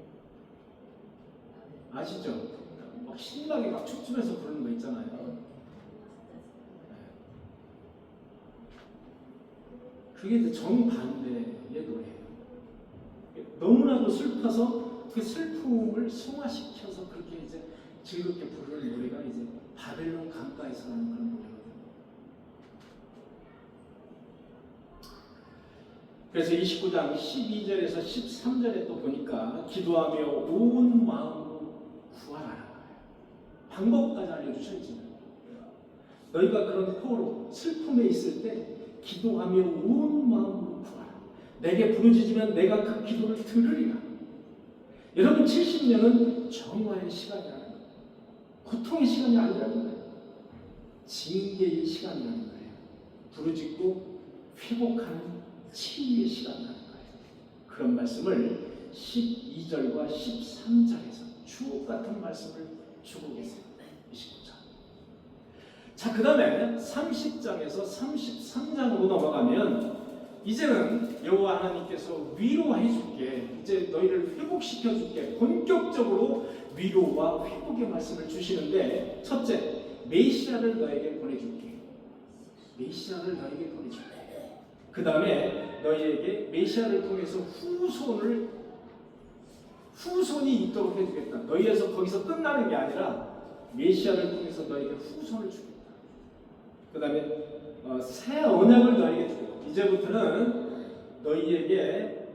아시죠? 막 신나게 막 춤추면서 부르는 거 있잖아요. 그게 이제 정반대의 노래예요. 너무나도 슬퍼서 그 슬픔을 승화시켜서 그렇게 이제 즐겁게 부르는 노래가 이제 바벨론 강가에서라는 그런 노래거든요. 그래서 29장 12절에서 13절에 또 보니까 기도하며 온 마음으로 구하라는 거예요. 방법까지 알려주셨지. 너희가 그런 포로 슬픔에 있을 때 기도하며 온 마음으로 구하라. 내게 부르짖으면 내가 그 기도를 들으리라. 여러분, 70년은 정화의 시간이라는 거예요. 고통의 시간이 아니라는 거예요. 징계의 시간이라는 거예요. 부르짖고 회복하는 치유의 시간이라는 거예요. 그런 말씀을 12절과 13절에서 주옥 같은 말씀을 주고 계세요. 29장. 자, 그 다음에 30장에서 33장으로 넘어가면 이제는 여호와 하나님께서 위로해 줄게, 이제 너희를 회복시켜 줄게, 본격적으로 위로와 회복의 말씀을 주시는데, 첫째, 메시아를 너에게 보내줄게. 메시아를 너에게 보내줄게. 그 다음에 너희에게 메시아를 통해서 후손이 있도록 해주겠다. 너희에서 거기서 끝나는 게 아니라 메시아를 통해서 너희에게 후손을 주겠다. 그 다음에 새 언약을 너희에게 주겠다. 이제부터는 너희에게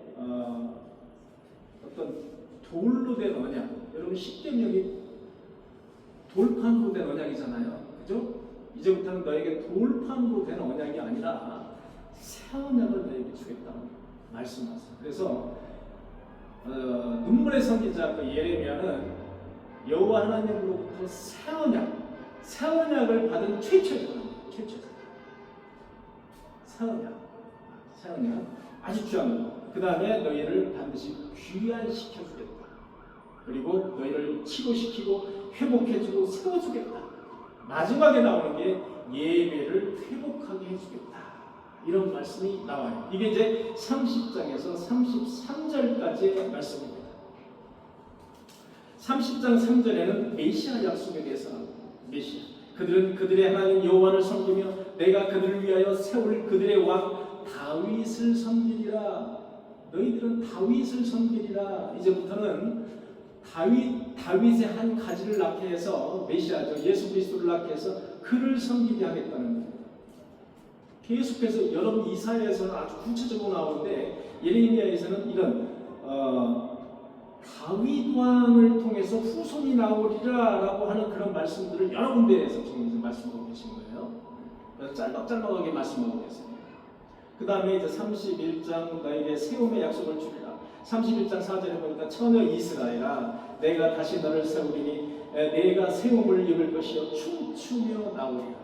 어떤 돌로 된 언약, 여러분 십계명이 돌판으로 된 언약이잖아요, 그죠? 이제부터는 너에게 돌판으로 된 언약이 아니라 새 언약을 너에게 주겠다고 말씀하세요. 그래서 눈물의 선지자 그 예레미야는 여호와 하나님으로부터 새 언약을 받은 최초죠. 새 언약 아주 귀한 거. 그 다음에 너희를 반드시 귀환시켜주겠다. 그리고 너희를 치료시키고 회복해주고 세워주겠다. 마지막에 나오는 게 예배를 회복하게 해주겠다. 이런 말씀이 나와요. 이게 이제 30장에서 33절까지의 말씀입니다. 30장 3절에는 메시아 약속에 대해서 나옵니다. 메시아. 그들은 그들의 하나님 여호와를 섬기며 내가 그들을 위하여 세울 그들의 왕 다윗을 섬기리라. 너희들은 다윗을 섬기리라. 이제부터는 다윗의 한 가지를 낳게 해서 메시아죠. 예수 그리스도를 낳게 해서 그를 섬기게 하겠다는 거예요. 계속해서 여러분 이사야에서는 아주 구체적으로 나오는데 예레미야에서는 이런 다윗 왕을 통해서 후손이 나오리라라고 하는 그런 말씀들을 여러 군데에서 지금 말씀하고 계신 거예요. 짤막짤막하게 말씀하고 계세요. 그 다음에 이제 31장 너에게 세움의 약속을 주리라. 31장 4절에 보니까 처녀 이스라엘아 내가 다시 너를 세우리니 내가 세움을 입을 것이요 춤추며 나오리라.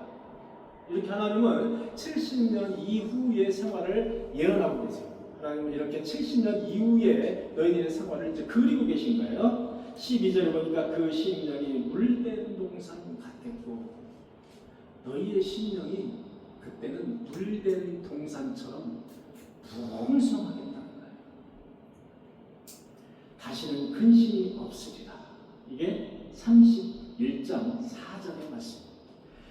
이렇게 하나님은 70년 이후의 생활을 예언하고 계세요. 하나님은 이렇게 70년 이후에 너희들의 생활을 이제 그리고 계신 거예요. 12절에 보니까 그 심령이 물된 동산 같았고 너희의 심령이 그때는 물된 동산처럼 풍성하겠다는 거예요. 다시는 근심이 없으리라. 이게 31장 4절의 말씀.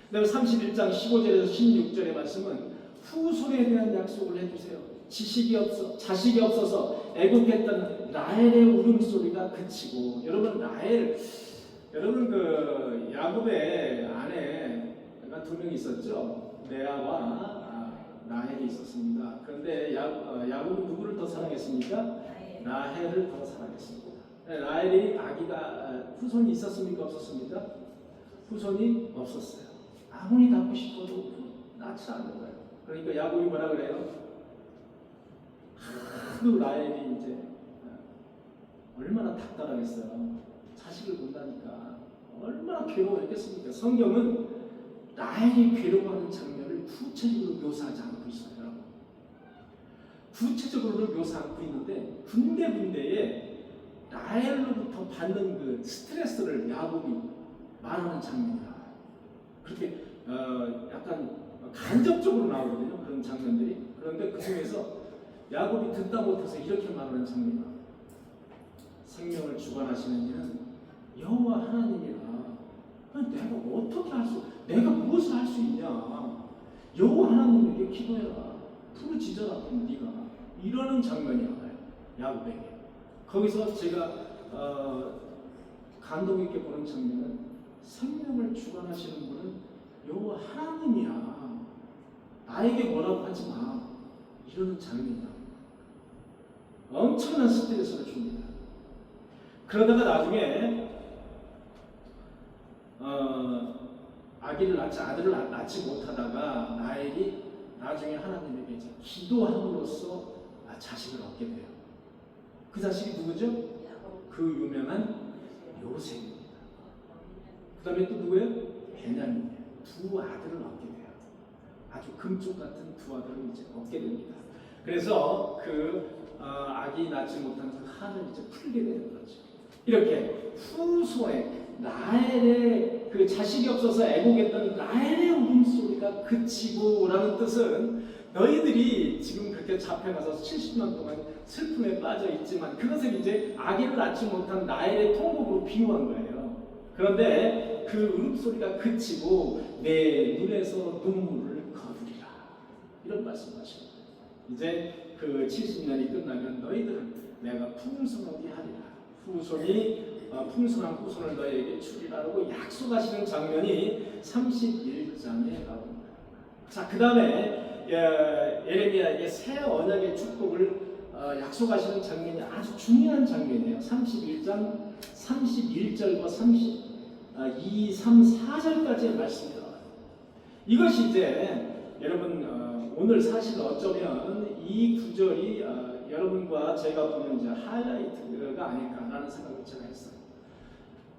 그다음에 31장 15절에서 16절의 말씀은 후손에 대한 약속을 해주세요. 자식이 없어서 애국했던 라헬의 울음소리가 그치고 여러분 그 야곱의 아내가 두 명이 있었죠. 레아와 라헬이 있었습니다. 그런데 야곱은 누구를 더 사랑했습니까? 라헬을 더 사랑했습니다. 라헬이 아기가 후손이 있었습니까? 없었습니까? 후손이 없었어요. 아무리 낳고 싶어도 낳지 않는 거예요. 그러니까 야곱이 뭐라 그래요? 하도 라헬이 이제 얼마나 답답하겠어요. 자식을 못 낳으니까 얼마나 괴로워했겠습니까? 성경은 라헬이 괴로워하는 장면을 구체적으로 묘사하지 않고 있어요. 구체적으로 묘사 않고 있는데 군데군데에 라헬로부터 받는 그 스트레스를 야곱이 말하는 장면이야. 그렇게 약간 간접적으로 나오거든요. 그런 장면들이. 그런데 그 중에서 야곱이 듣다 못해서 이렇게 말하는 장면이야. 생명을 주관하시는 이는 여호와 하나님이라. 내가 무엇을 할 수 있냐? 여호와 하나님에게 기도해라. 부르짖어라. 그럼 네가 이러는 장면이야. 야곱에게. 거기서 제가 감동 있게 보는 장면은 생명을 주관하시는 분은 여호와 하나님이야. 나에게 뭐라고 하지 마. 이러는 장면이야. 엄청난 스트레스를 줍니다. 그러다가 나중에 아들을 낳지 못하다가 라헬이 나중에 하나님에게 이제 기도함으로써 자식을 얻게 돼요. 그 자식이 누구죠? 그 유명한 요셉입니다. 그 다음에 또 누구예요? 베냐민이에요. 두 아들을 얻게 돼요. 아주 금쪽 같은 두 아들을 이제 얻게 됩니다. 그래서 아기 낳지 못한 그 한을 이제 풀게 되는 거죠. 이렇게 후손의 라헬의 그 자식이 없어서 애곡했던 라헬의 울음소리가 그치고라는 뜻은 너희들이 지금 그렇게 잡혀가서 70년 동안 슬픔에 빠져 있지만 그것을 이제 아기를 낳지 못한 라헬의 통곡으로 비유한 거예요. 그런데 그 울음소리가 그치고 내 눈에서 눈물을 거두리라. 이런 말씀하시는 거예요. 이제 그 70년이 끝나면 너희들은 내가 풍성하게 하리라. 풍성한 후손을 너희에게 주리라고 약속하시는 장면이 31장에 나옵니다. 자, 그 다음에 예레미야에게 새 언약의 축복을 약속하시는 장면이 아주 중요한 장면이에요. 31장 31절과 2, 3, 4절까지의 말씀이 나와요. 이것이 이제 여러분 오늘 사실 어쩌면 이 구절이 여러분과 제가 보는 이제 하이라이트가 아닐까라는 생각을 제가 했어요.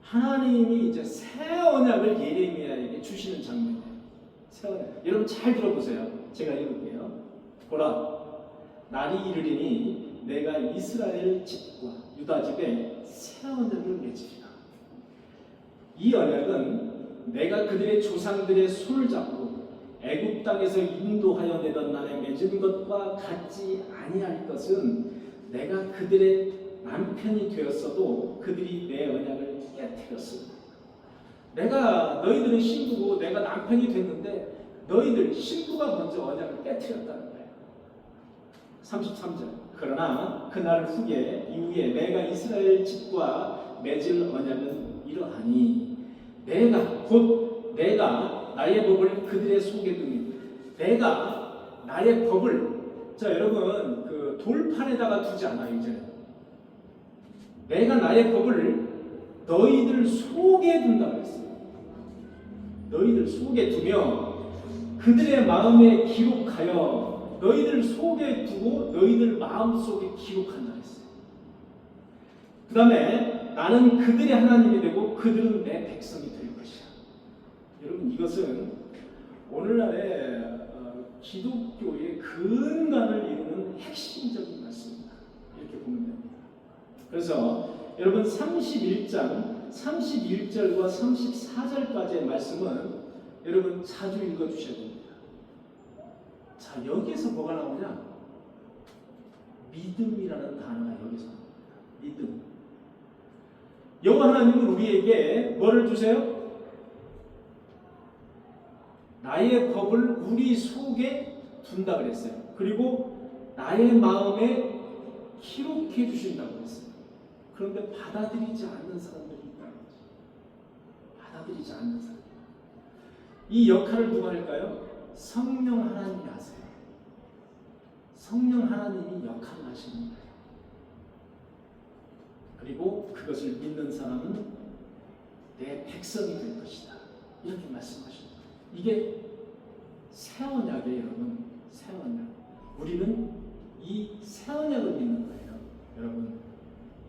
하나님이 이제 새 언약을 예레미야에게 주시는 장면이에요. 새 언약. 여러분 잘 들어보세요. 제가 읽을게요. 보라, 날이 이르리니 내가 이스라엘 집과 유다 집에 새 언약을 맺으리라. 이 언약은 내가 그들의 조상들의 손을 잡고 애굽 땅에서 인도하여 내던 날에 맺은 것과 같지 아니할 것은 내가 그들의 남편이 되었어도 그들이 내 언약을 깨뜨렸습니다. 내가 너희들의 신부고 내가 남편이 됐는데 너희들 신부가 먼저 언약을 깨뜨렸다는 거예요. 33절. 그러나 그날 이후에 내가 이스라엘 집과 맺을 언약은 이러하니 내가 나의 법을 그들의 속에 두니 내가 나의 법을 여러분 그 돌판에다가 두지 않아요. 이제 내가 나의 법을 너희들 속에 둔다고 했어요. 너희들 속에 두며 그들의 마음에 기록하여 너희들 속에 두고 너희들 마음속에 기록한다 했어요. 그 다음에 나는 그들의 하나님이 되고 그들은 내 백성이 될 것이야. 여러분 이것은 오늘날의 기독교의 근간을 이루는 핵심적인 말씀입니다. 이렇게 보면 됩니다. 그래서 여러분 31장 31절과 34절까지의 말씀은 여러분 자주 읽어주셔야 됩니다. 자, 여기에서 뭐가 나오냐? 믿음이라는 단어가 여기서 나옵니다. 믿음. 여호와 하나님은 우리에게 뭐를 주세요? 나의 법을 우리 속에 둔다 그랬어요. 그리고 나의 마음에 기록해 주신다고 했어요. 그런데 받아들이지 않는 사람들이 있다는 거죠. 받아들이지 않는 사람. 이 역할을 누가 할까요? 성령 하나님이 하세요. 성령 하나님이 역할을 하시는 거예요. 그리고 그것을 믿는 사람은 내 백성이 될 것이다. 이렇게 말씀하십니다. 이게 새 언약이에요, 여러분. 새 언약. 우리는 이 새 언약을 믿는 거예요, 여러분.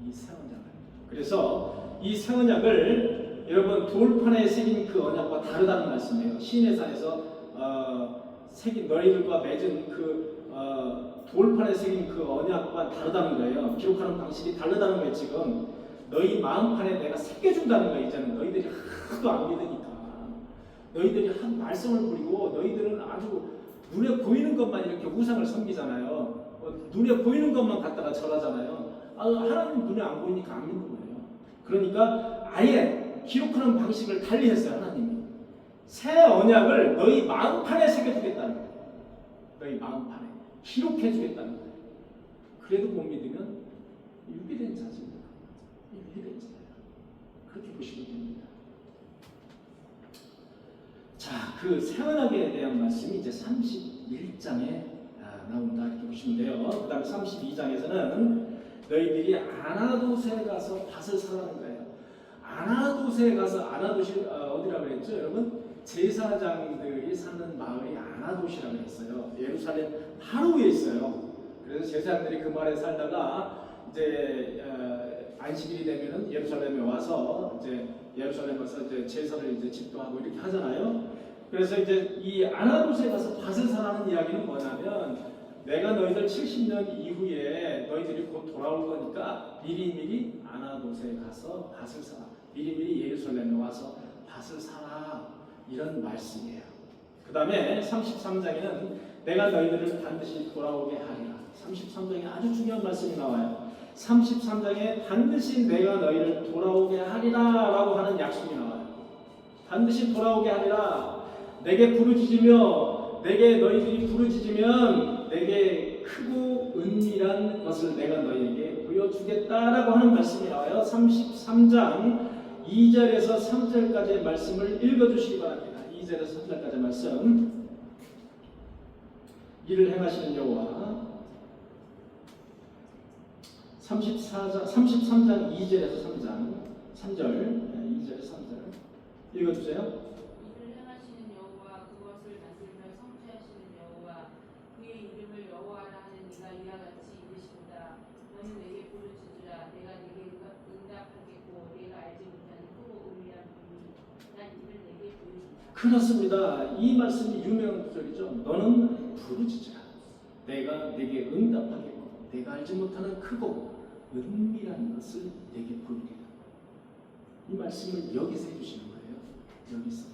이 새 언약을. 그래서 이 새 언약을 여러분 돌판에 새긴 그 언약과 다르다는 말씀이에요. 시인의 산에서 새긴 너희들과 맺은 그 돌판에 새긴 그 언약과 다르다는 거예요. 기록하는 방식이 다르다는 거예요. 지금 너희 마음판에 내가 새겨준다는 거예요. 이제는 너희들이 하도 안 믿으니까 너희들이 한 말씀을 부리고 너희들은 아주 눈에 보이는 것만 이렇게 우상을 섬기잖아요. 눈에 보이는 것만 갖다가 절하잖아요. 하나님 눈에 안 보이니까 안 믿는 거예요. 그러니까 아예 기록하는 방식을 달리했어요. 하나님이 새 언약을 너희 마음판에 새겨주겠다는 거예요. 너희 마음판에 기록해주겠다는 거예요. 그래도 못 믿으면 유비된 자입니다. 유비된 자예요. 그렇게 보시면 됩니다. 자, 그 새 언약에 대한 말씀이 이제 31장에 나온다 이렇게 보시면 돼요. 그 다음에 32장에서는 너희들이 아나도스에 가서 밭을 사라는 거예요. 아나도스에 가서 아나도시 어디라고 그랬죠, 여러분? 제사장들이 사는 마을이 아나도시라고 했어요. 예루살렘 바로 위에 있어요. 그래서 제사장들이 그 마을에 살다가 이제 안식일이 되면은 예루살렘에 와서 이제 제사를 이제 집도하고 이렇게 하잖아요. 그래서 이제 이 아나도스에 가서 밭을 사라는 이야기는 뭐냐면 내가 너희들 70년 이후에 너희들이 곧 돌아올 거니까 미리미리 아나도스에 가서 밭을 사라. 미리미리 예루살렘에 와서 밭을 사라. 이런 말씀이에요. 그 다음에 33장에는 내가 너희들을 반드시 돌아오게 하리라. 33장에 아주 중요한 말씀이 나와요. 33장에 반드시 내가 너희를 돌아오게 하리라 라고 하는 약속이 나와요. 반드시 돌아오게 하리라. 내게 부르짖으며 내게 너희들이 부르짖으면 내게 크고 은밀한 것을 내가 너희에게 보여주겠다라고 하는 말씀이 나와요. 33장 2절에서 3절까지의 말씀을 읽어주시기 바랍니다. 2절에서 3절까지의 말씀. 일을 행하시는 여호와 33장 2절에서 3절 2절에서 3절 읽어주세요. 이를 행하시는 여호와 그것을 다스리며 성취하시는 여호와 그의 이름을 여호와라 하는 네가 이와 같이 이르시도다. 너는 내게 부르짖으라. 내가 네게 응답하겠고 내가 알지 못하는 크고 은밀한 비밀 난 이를 내게 보이리라. 그렇습니다. 이 말씀이 유명한 구절이죠. 너는 부르짖으라. 내가 내게 응답하겠고 내가 알지 못하는 크고 은밀한 것을 내게 보이리라. 이 말씀을 여기서 해주시는 거예요. 여기서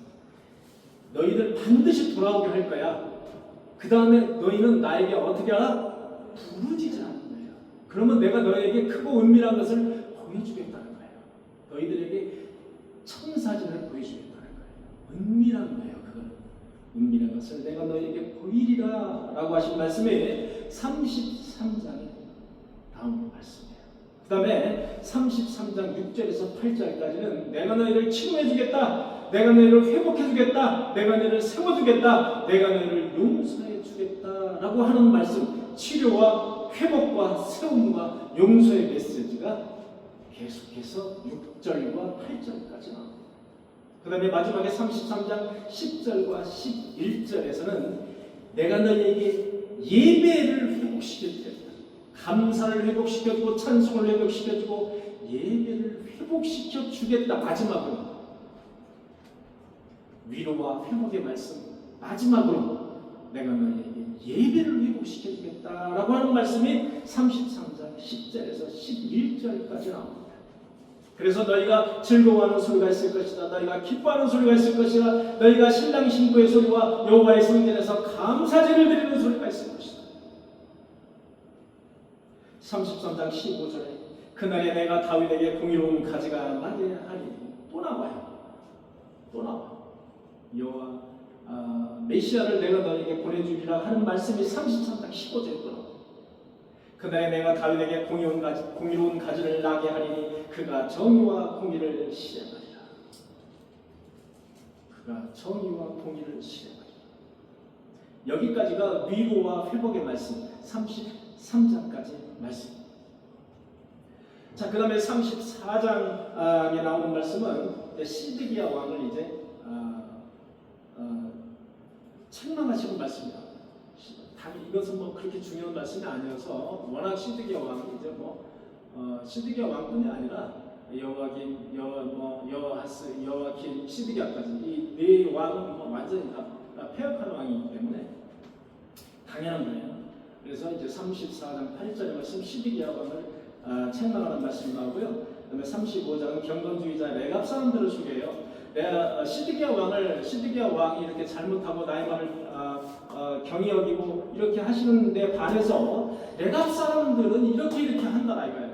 너희들 반드시 돌아오게 할 거야. 그 다음에 너희는 나에게 어떻게 하라? 부르짖으라는 거예요. 그러면 내가 너희에게 크고 은밀한 것을 보여주겠다는 거예요. 너희들에게 청사진을 보여주겠다는 거예요. 은밀한 거예요. 그거는 은밀한 것을 내가 너희에게 보이리라 라고 하신 말씀이 33장의 다음 말씀이에요. 그 다음에 33장 6절에서 8절까지는 내가 너희를 치료해 주겠다, 내가 너희를 회복해 주겠다, 내가 너희를 세워주겠다, 내가 너희를 용서해 주겠다 라고 하는 말씀, 치료와 회복과 세움과 용서의 메시지가 계속해서 6절과 8절까지 나옵니다. 그 다음에 마지막에 33장 10절과 11절에서는 내가 너희에게 예배를 회복시켜 주겠다, 감사를 회복시켜주고 찬송을 회복시켜주고 예배를 회복시켜 주겠다. 마지막으로 위로와 회복의 말씀, 마지막으로 내가 너희에게 예배를 회복시켜 주겠다라고 하는 말씀이 33장 10절에서 11절까지 나옵니다. 그래서 너희가 즐거워하는 소리가 있을 것이다, 너희가 기뻐하는 소리가 있을 것이다, 너희가 신랑 신부의 소리와 여호와의 성전에서 감사제를 드리는 소리가 있을 것이다. 33장 15절에 그날에 내가 다윗에게 공의로운 가지가 나게 하리니 또 나와요. 또 나와. 여호와 메시아를 내가 너에게 보내주리라 하는 말씀이 33장 15절에 또 나와. 그날에 내가 다윗에게 공의로운 가지를 나게 하리니 그가 정의와 공의를 실행하리라. 그가 정의와 공의를 실행하리라. 여기까지가 위로와 회복의 말씀 33장까지 말씀. 자, 그 다음에 34장에 나오는 말씀은 시드기야 왕을 이제 책망하시는 말씀이다. 이것은 뭐 그렇게 중요한 말씀이 아니어서 워낙 시드기야 왕이 이제 시드기야 왕뿐이 아니라 여호와김, 여호아스, 여호야kim, 시드기야까지 이 네 왕은 뭐 완전히 다 폐역한 왕이기 때문에 당연한 거예요. 그래서 이제 34장 8절의 말씀 시드기야 왕을 책망하는 말씀이 나오고요. 그다음에 35장은 경건주의자 레갑 사람들을 소개해요. 시드기야 왕이 이렇게 잘못하고 나의 말을 경히 여기고 이렇게 하시는데 반해서 레갑 사람들은 이렇게 한다 이거예요.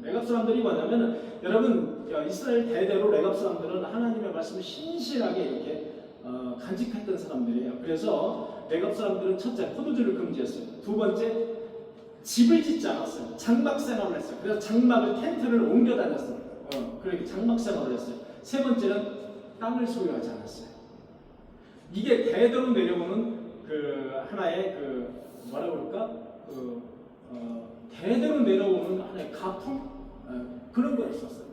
레갑 사람들이 뭐냐면은 여러분 이스라엘 대대로 레갑 사람들은 하나님의 말씀을 신실하게 이렇게 간직했던 사람들이에요. 그래서 레갑 사람들은 첫째 포도주를 금지했어요. 두 번째 집을 짓지 않았어요. 장막 생활을 했어요. 그래서 장막을 텐트를 옮겨 다녔어요. 그렇게 장막 생활을 했어요. 세 번째는 땅을 소유하지 않았어요. 이게 대대로 내려오는 그 하나의 그 뭐라고 그럴까? 대대로 내려오는 하나의 가풍 그런 거였었어요.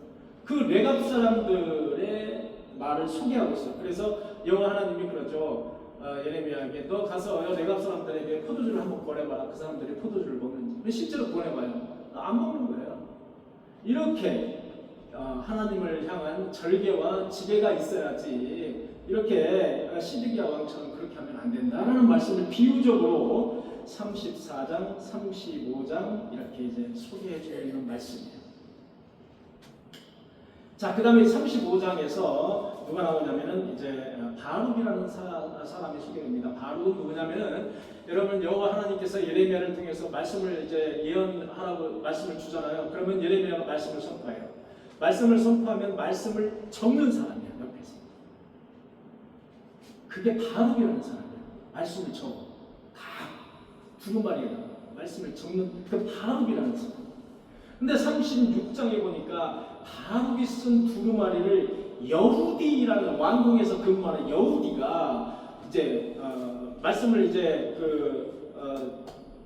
그 레갑 사람들의 말을 소개하고 있어요. 그래서 여호와 하나님이 그러죠. 예레미야에게 너 가서 레갑 사람들에게 포도주를 한번 보내봐라. 그 사람들이 포도주를 먹는지. 실제로 보내봐요. 안 먹는 거예요. 이렇게 하나님을 향한 절개와 지배가 있어야지 이렇게 시드기야 왕처럼 그렇게 하면 안 된다라는 말씀을 비유적으로 34장, 35장 이렇게 이제 소개해 주는 말씀이에요. 자, 그 다음에 35장에서 누가 나오냐면은 이제 바룩이라는 사람이 소개됩니다. 바룩은 누구냐면은 여러분 여호와 하나님께서 예레미야를 통해서 말씀을 이제 예언하라고 말씀을 주잖아요. 그러면 예레미야가 말씀을 선포해요. 말씀을 선포하면 말씀을 적는 사람이에요. 옆에서. 그게 바룩이라는 사람이에요. 말씀을 적어. 다 두루마리에다가 말씀을 적는 그 바룩이라는 사람. 근데 36장에 보니까 바룩이 쓴 두루마리를 여후디라는 왕궁에서 근무하는 여후디가 이제 말씀을 이제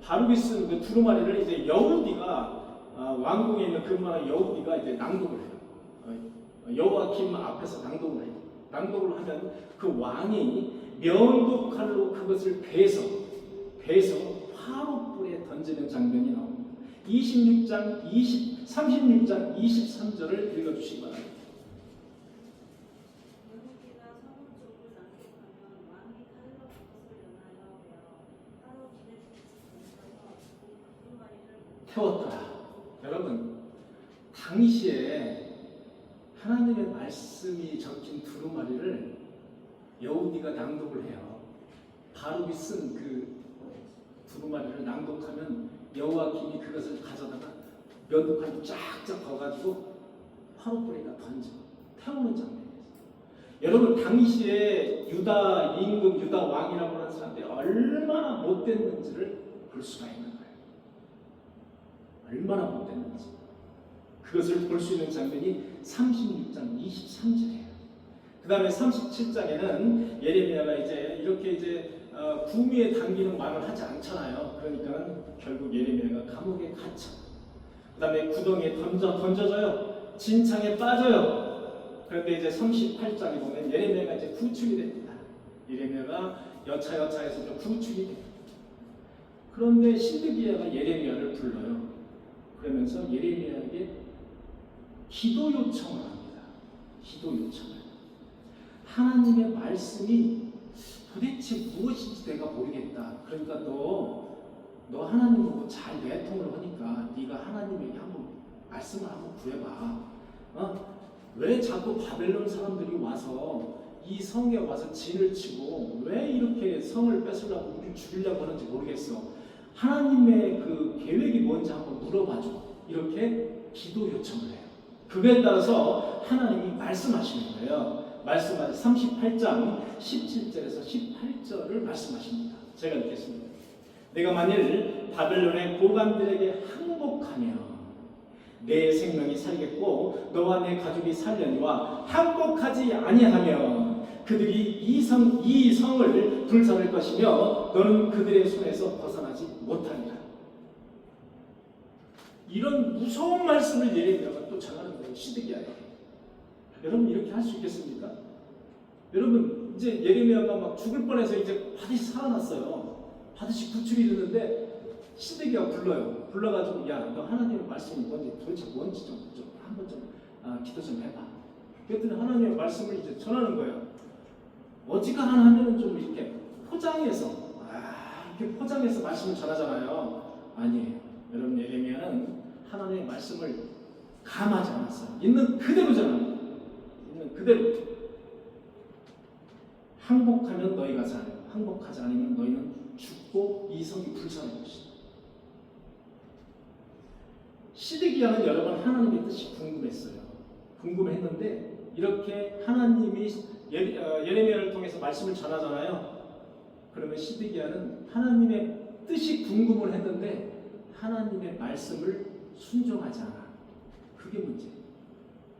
바룩이 쓴 그 두루마리를 이제 여우디가 왕궁에 있는 근무하는 여우디가 이제 낭독을 해요. 여호와킴 앞에서 낭독을 해요. 낭독을 하면 그 왕이 면도칼로 그것을 베서 화롯불에 던지는 장면이 나옵니다. 36장 36장 23절을 읽어주시기 바랍니다. 여우기가 성문 쪽을 낭독하면 왕이 칼로 그것을 연하여 베어 하루 기대주께서 두루마리를 태웠더라. 여러분, 당시에 하나님의 말씀이 적힌 두루마리를 여우디가 낭독을 해요. 바룩이 쓴 그 두루마리를 낭독하면 여호와킴이 그것을 가져다가 면도칼로 쫙쫙 거가지고 화롯불에다 던져 태우는 장면이에요. 여러분, 당시에 유다 임금, 유다 왕이라고 하는 사람들이 얼마나 못됐는지를 볼 수가 있는 거예요. 얼마나 못됐는지. 그것을 볼 수 있는 장면이 36장 23절이에요. 그 다음에 37장에는 예레미야가 이렇게 구미에 당기는 말을 하지 않잖아요. 그러니까는 결국 예레미야가 감옥에 갇혀. 그 다음에 구덩이에 던져져요. 진창에 빠져요. 그런데 이제 38장에 보면 예레미야가 이제 구출이 됩니다. 예레미야가 여차여차해서 좀 구출이 돼요. 그런데 시드기야가 예레미야를 불러요. 그러면서 예레미야에게 기도 요청을 합니다. 기도 요청을. 하나님의 말씀이 도대체 무엇인지 내가 모르겠다. 그러니까 너 하나님하고 잘 내통을 하니까 네가 하나님에게 한번 말씀을 한번 구해봐. 왜 자꾸 바벨론 사람들이 와서 이 성에 와서 진을 치고 왜 이렇게 성을 뺏으려고 우리를 죽이려고 하는지 모르겠어. 하나님의 그 계획이 뭔지 한번 물어봐줘. 이렇게 기도 요청을 해요. 그에 따라서 하나님이 말씀하시는 거예요. 말씀하신 38장 17절에서 18절을 말씀하십니다. 제가 읽겠습니다. 내가 만일 바벨론의 고관들에게 항복하면 내 생명이 살겠고 너와 내 가족이 살려니와 항복하지 아니하면 그들이 이 성을 불살을 것이며 너는 그들의 손에서 벗어나지 못하리라. 이런 무서운 말씀을 예레미야가 또 전하는 거예요. 시드기야에게. 여러분, 이렇게 할 수 있겠습니까? 여러분, 이제 예레미야가 막 죽을 뻔해서 이제 반드시 살아났어요. 반드시 구출이 됐는데 시드기야가 불러요. 불러가지고 야, 너 하나님의 말씀이 뭔지 도대체 뭔지 좀 한번 기도 좀 해봐. 그랬더니 하나님의 말씀을 이제 전하는 거예요. 어지간한 하면은 좀 이렇게 포장해서 이렇게 포장해서 말씀을 전하잖아요. 아니에요. 여러분, 예레미야는 하나님의 말씀을 감하지 않았어요. 있는 그대로 전합니다. 있는 그대로. 항복하면 너희가 살아요. 항복하지 않으면 너희는 죽고 이 성이 불살할 것이다. 시드기야는 여러분 하나님의 뜻이 궁금했어요. 궁금했는데 이렇게 하나님이 예레미야를 통해서 말씀을 전하잖아요. 그러면 시드기야는 하나님의 뜻이 궁금을 했는데 하나님의 말씀을 순종하지 않아. 그게 문제예요.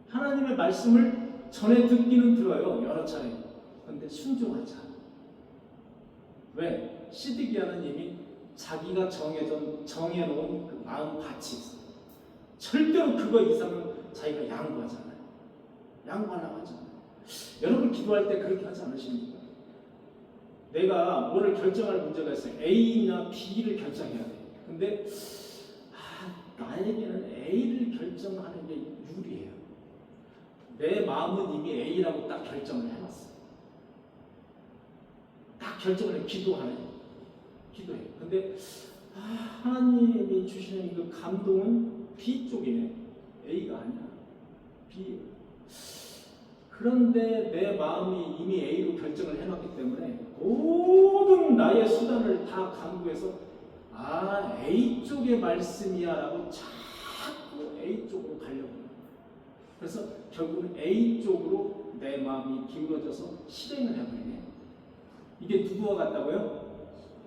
하나님의 말씀을 전해 듣기는 들어요. 여러 차례. 그런데 순종하지 않아. 왜? 시드기야는 이미 자기가 정해놓은 그 마음 가치 있어요. 절대로 그거 이상은 자기가 양보하잖아요. 양보하려고 하잖아요. 여러분 기도할 때 그렇게 하지 않으십니까? 내가 뭐를 결정할 문제가 있어요. A나 B를 결정해야 돼. 근데 나에게는 A를 결정하는 게 유리해요. 내 마음은 이미 A라고 딱 결정을 해놨어요. 딱 결정을 해. 기도해. 근데 하나님이 주시는 그 감동은 B 쪽이네. A가 아니야. B. 그런데 내 마음이 이미 A로 결정을 해놨기 때문에 모든 나의 수단을 다 강구해서 A 쪽의 말씀이야 라고 자꾸 A 쪽으로 가려고 해요. 그래서 결국은 A 쪽으로 내 마음이 기울어져서 실행을 해버리네. 이게 누구와 같다고요?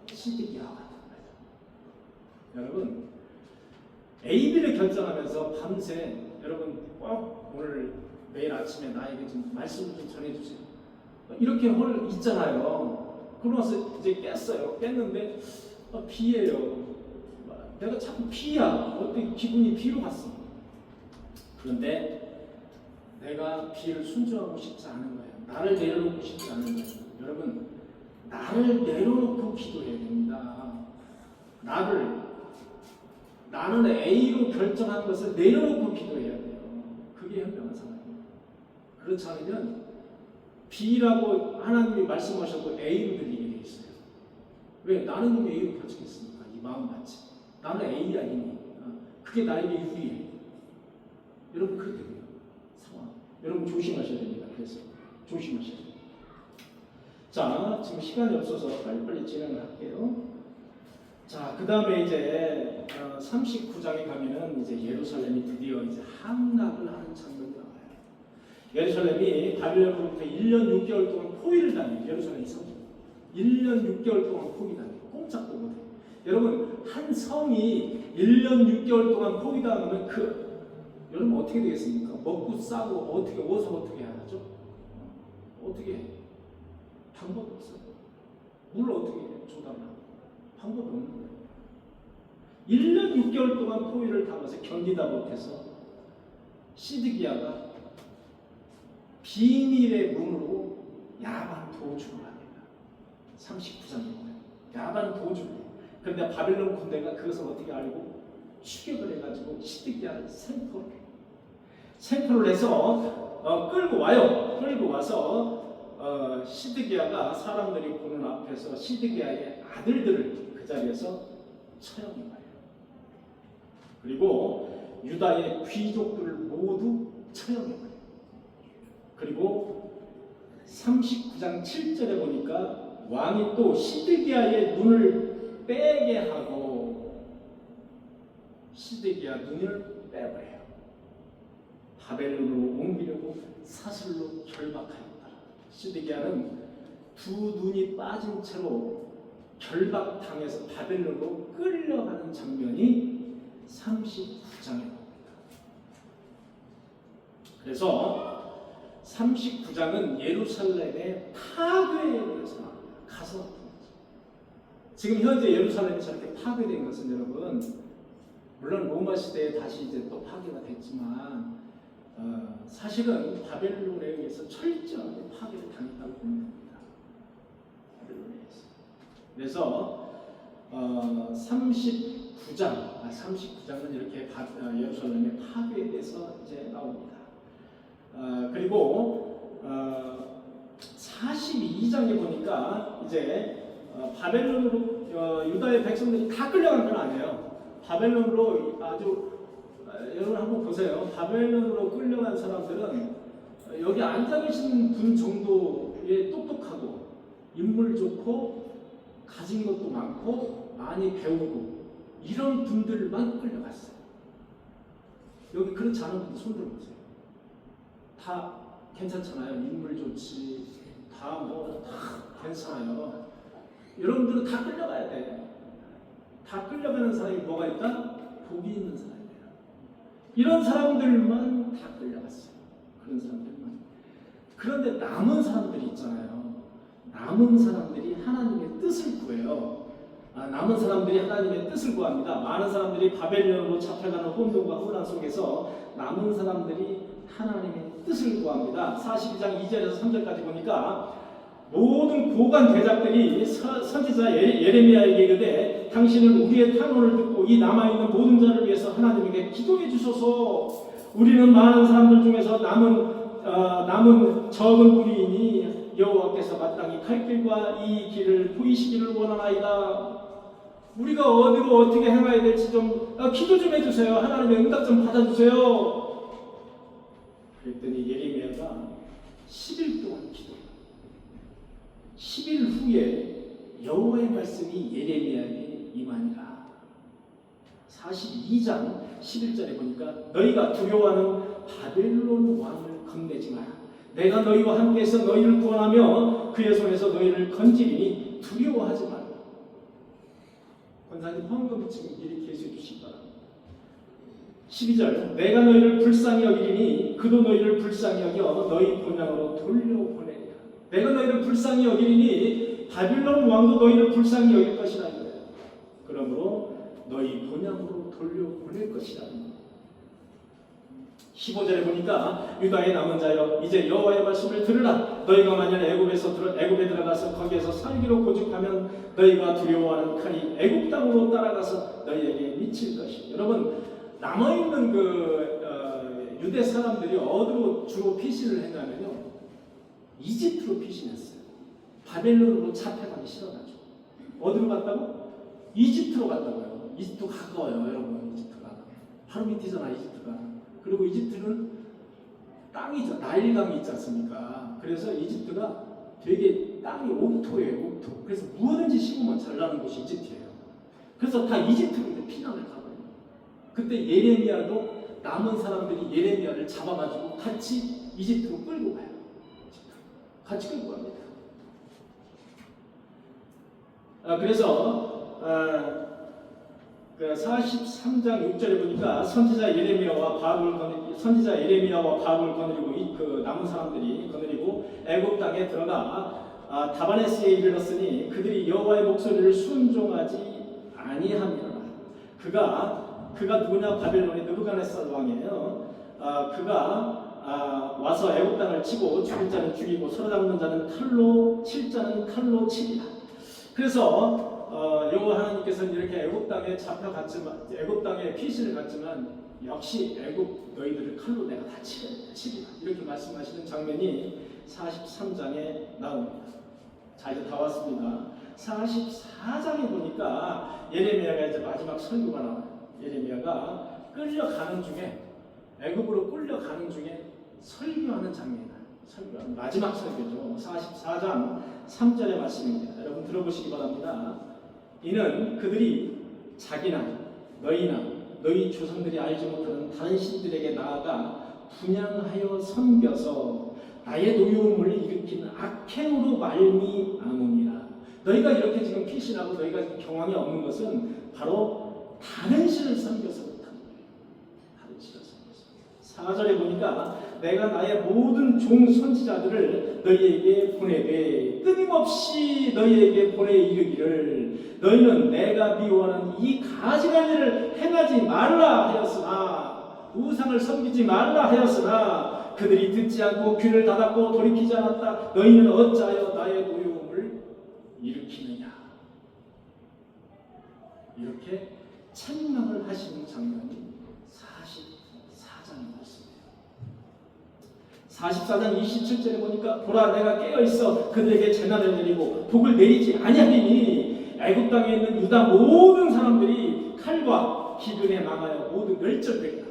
시드기야와 같은 거예요. 여러분, A, B를 결정하면서 밤새 여러분 꼭 오늘 매일 아침에 나에게 좀 말씀을 좀 전해주세요. 이렇게 있잖아요. 그러고 나서 이제 깼어요. 깼는데 B예요. 내가 자꾸 비야. 어떻게 기분이 비로 갔어. 그런데 내가 비를 순종하고 싶지 않은 거예요. 나를 내려놓고 싶지 않은 거예요. 여러분, 나를 내려놓고 기도해야 됩니다. 나는 A로 결정한 것을 내려놓고 기도해야 돼요. 그게 현명한 사람이에요. 그렇지 않으면 B라고 하나님이 말씀하셔도 A로 들리게 돼 있어요. 왜? 나는 이미 A로 결정했으니까. 이 마음 같이. 나는 A야 이미. 그게 나에게 유리해. 여러분 그렇게 돼요. 상황. 여러분 조심하셔야 됩니다. 그래서 조심하셔야 돼요. 자, 지금 시간이 없어서 빨리빨리 진행을 할게요. 자, 그 다음에 이제 39장에 가면은 이제 예루살렘이 드디어 이제 함락을 하는 장면이 나와요. 예루살렘이 바빌론으로부터 1년 6개월 동안 포위를 당해요. 예루살렘 성. 1년 6개월 동안 포위 당해요. 꼼짝도 못해요. 여러분, 한 성이 1년 6개월 동안 포위당하면 여러분 어떻게 되겠습니까? 먹고 싸고 어떻게 해야 하죠? 어떻게 해? 방법이 없어요. 물 어떻게 조달하나? 방법이 없는 거예요. 1년 6개월 동안 포위를 당해서 견디다 못해서 시드기야가 비밀의 문으로 야반 도주를 합니다. 39장에 보면 야반 도주를 해요. 그런데 바빌론 군대가 그것을 어떻게 알고 추격을 해가지고 시드기야를 생포를 해서 끌고 와요. 끌고 와서 시드기야가 사람들이 보는 앞에서 시드기야의 아들들을 그 자리에서 처형해봐요. 그리고 유다의 귀족들을 모두 처형해봐요. 그리고 39장 7절에 보니까 왕이 또 시드기야의 눈을 빼게 하고 시드기야 눈을 빼버려요. 바벨론으로 옮기려고 사슬로 결박하였다. 시드기야는 두 눈이 빠진 채로 결박당해서 바벨론으로 끌려가는 장면이 39장에 나옵니다. 그래서 39장은 예루살렘의 파괴에 대해서 나옵니다. 가슴 아픈 거죠. 지금 현재 예루살렘이 저렇게 파괴된 것은 여러분, 물론 로마 시대에 다시 이제 또 파괴가 됐지만 사실은 바벨론에 의해서 철저하게 파괴를 당했다고 보면 됩니다. 바벨론에 의해서. 그래서 39장은 이렇게 예루살렘의 파괴에 대해서 이제 나옵니다. 그리고 42장에 보니까 이제 바벨론으로 유다의 백성들이 다 끌려간 건 아니에요. 바벨론으로 아주 여러분 한번 보세요. 바벨론으로 끌려간 사람들은 여기 앉아 계신 분 정도의 똑똑하고 인물 좋고 가진 것도 많고 많이 배우고 이런 분들만 끌려갔어요. 여기 그렇지 않은 분들 손 들어보세요. 다 괜찮잖아요. 인물 좋지. 다 괜찮아요. 여러분들은 다 끌려가야 돼. 다 끌려가는 사람이 뭐가 있다? 복이 있는 사람이에요. 이런 사람들만 다 끌려갔어요. 그런 사람들만. 그런데 남은 사람들이 있잖아요. 남은 사람들이 하나님의 뜻을 구해요. 남은 사람들이 하나님의 뜻을 구합니다. 많은 사람들이 바벨론으로 잡혀가는 혼돈과 혼란 속에서 남은 사람들이 하나님의 뜻을 구합니다. 42장 2절에서 3절까지 보니까 모든 고관 대작들이 선지자 예레미야에게 이르되 당신은 우리의 탄원을 듣고 이 남아있는 모든 자를 위해서 하나님에게 기도해 주소서. 우리는 많은 사람들 중에서 남은 적은 무리이니 여호와께서 마땅히 갈 길과 이 길을 보이시기를 원하나이다. 우리가 어디로 어떻게 행해야 될지 좀 기도 좀 해주세요. 하나님의 응답 좀 받아주세요. 그랬더니 예레미야가 10일 동안 기도해요. 10일 후에 여호와의 말씀이 예레미야에게 임하니라. 42장 11절에 보니까 너희가 두려워하는 바벨론 왕을 겁내지 마라. 내가 너희와 함께해서 너희를 구원하며 그의 손에서 너희를 건지리니 두려워하지 마라. 권사님 헌금 지금 미리 계수해 주시기 바랍니다. 12절 내가 너희를 불쌍히 여기리니 그도 너희를 불쌍히 여겨 너희 본향으로 돌려보내리라. 내가 너희를 불쌍히 여기리니 바빌론 왕도 너희를 불쌍히 여길 것이라. 그러므로 너희 본향 언양으로 돌려보낼 것이라는 것. 15절에 보니까 유다의 남은 자여 이제 여호와의 말씀을 들으라. 너희가 만약 애굽에 들어가서 거기에서 살기로 고집하면 너희가 두려워하는 칼이 애굽 땅으로 따라가서 너희에게 미칠 것이. 여러분 남아있는 유대 사람들이 어디로 주로 피신을 했냐면요, 이집트로 피신했어요. 바벨론으로 잡혀가기 싫어가지고. 어디로 갔다고? 이집트로 갔다고요. 이집트 가까워요, 여러분. 이집트가 바로 밑이잖아, 이집트가. 그리고 이집트는 땅이죠. 나일강이 있지 않습니까? 그래서 이집트가 되게 땅이 옥토예요, 옥토. 그래서 무엇든지 심으면 잘 나는 곳이 이집트예요. 그래서 다 이집트로 피난을 가거든요. 그때 예레미야도 남은 사람들이 예레미야를 잡아가지고 같이 이집트로 끌고 가요. 같이 끌고 갑니다. 그래서 43장 6절에 보니까 선지자 예레미야와 바울을 거느리고 그 남은 사람들이 거느리고 애굽 땅에 들어가 다바네스에 이르렀으니 그들이 여호와의 목소리를 순종하지 아니함이라. 그가 누구냐? 바벨론의 느부갓네살 왕이에요. 그가 와서 애굽 땅을 치고 죽일 자는 죽이고 사로잡는 자는 칼로 칠 자는 칼로 치리라. 그래서 여호와 하나님께서는 이렇게 애굽 땅에 잡혀갔지만, 애굽 땅에 피신을 갔지만 역시 애굽 너희들을 칼로 내가 다 치리라. 이렇게 말씀하시는 장면이 43장에 나옵니다. 자, 이제 다 왔습니다. 44장에 보니까 예레미야가 이제 마지막 설교가 나와요. 예레미야가 끌려가는 중에, 애굽으로 끌려가는 중에 설교하는 장면이 나요. 설교하는 마지막 설교죠. 44장 3절의 말씀입니다. 여러분 들어보시기 바랍니다. 이는 그들이 자기나 너희나 너희 조상들이 알지 못하는 다른 신들에게 나아가 분향하여 섬겨서 나의 노여움을 일으킨 악행으로 말미암음이라. 너희가 이렇게 지금 피신하고 너희가 경황이 없는 것은 바로 다른 신을 섬겨서 못한 거예요. 다른 신을 섬겨서. 4절에 보니까 내가 나의 모든 종 선지자들을 너희에게 보내되 끊임없이 너희에게 보내 이르기를 너희는 내가 미워하는 이 가지가지 일을 행하지 말라 하였으나, 우상을 섬기지 말라 하였으나 그들이 듣지 않고 귀를 닫았고 돌이키지 않았다. 너희는 어찌하여 나의 노여움을 일으키느냐. 이렇게 책망을 하시는 장면이 44장이 있습니다. 44장 27절에 보니까 보라 내가 깨어있어 그들에게 재난을 내리고 복을 내리지 아니하리니 애굽 땅에 있는 유다 모든 사람들이 칼과 기근에 망하여 모두 멸절되리라.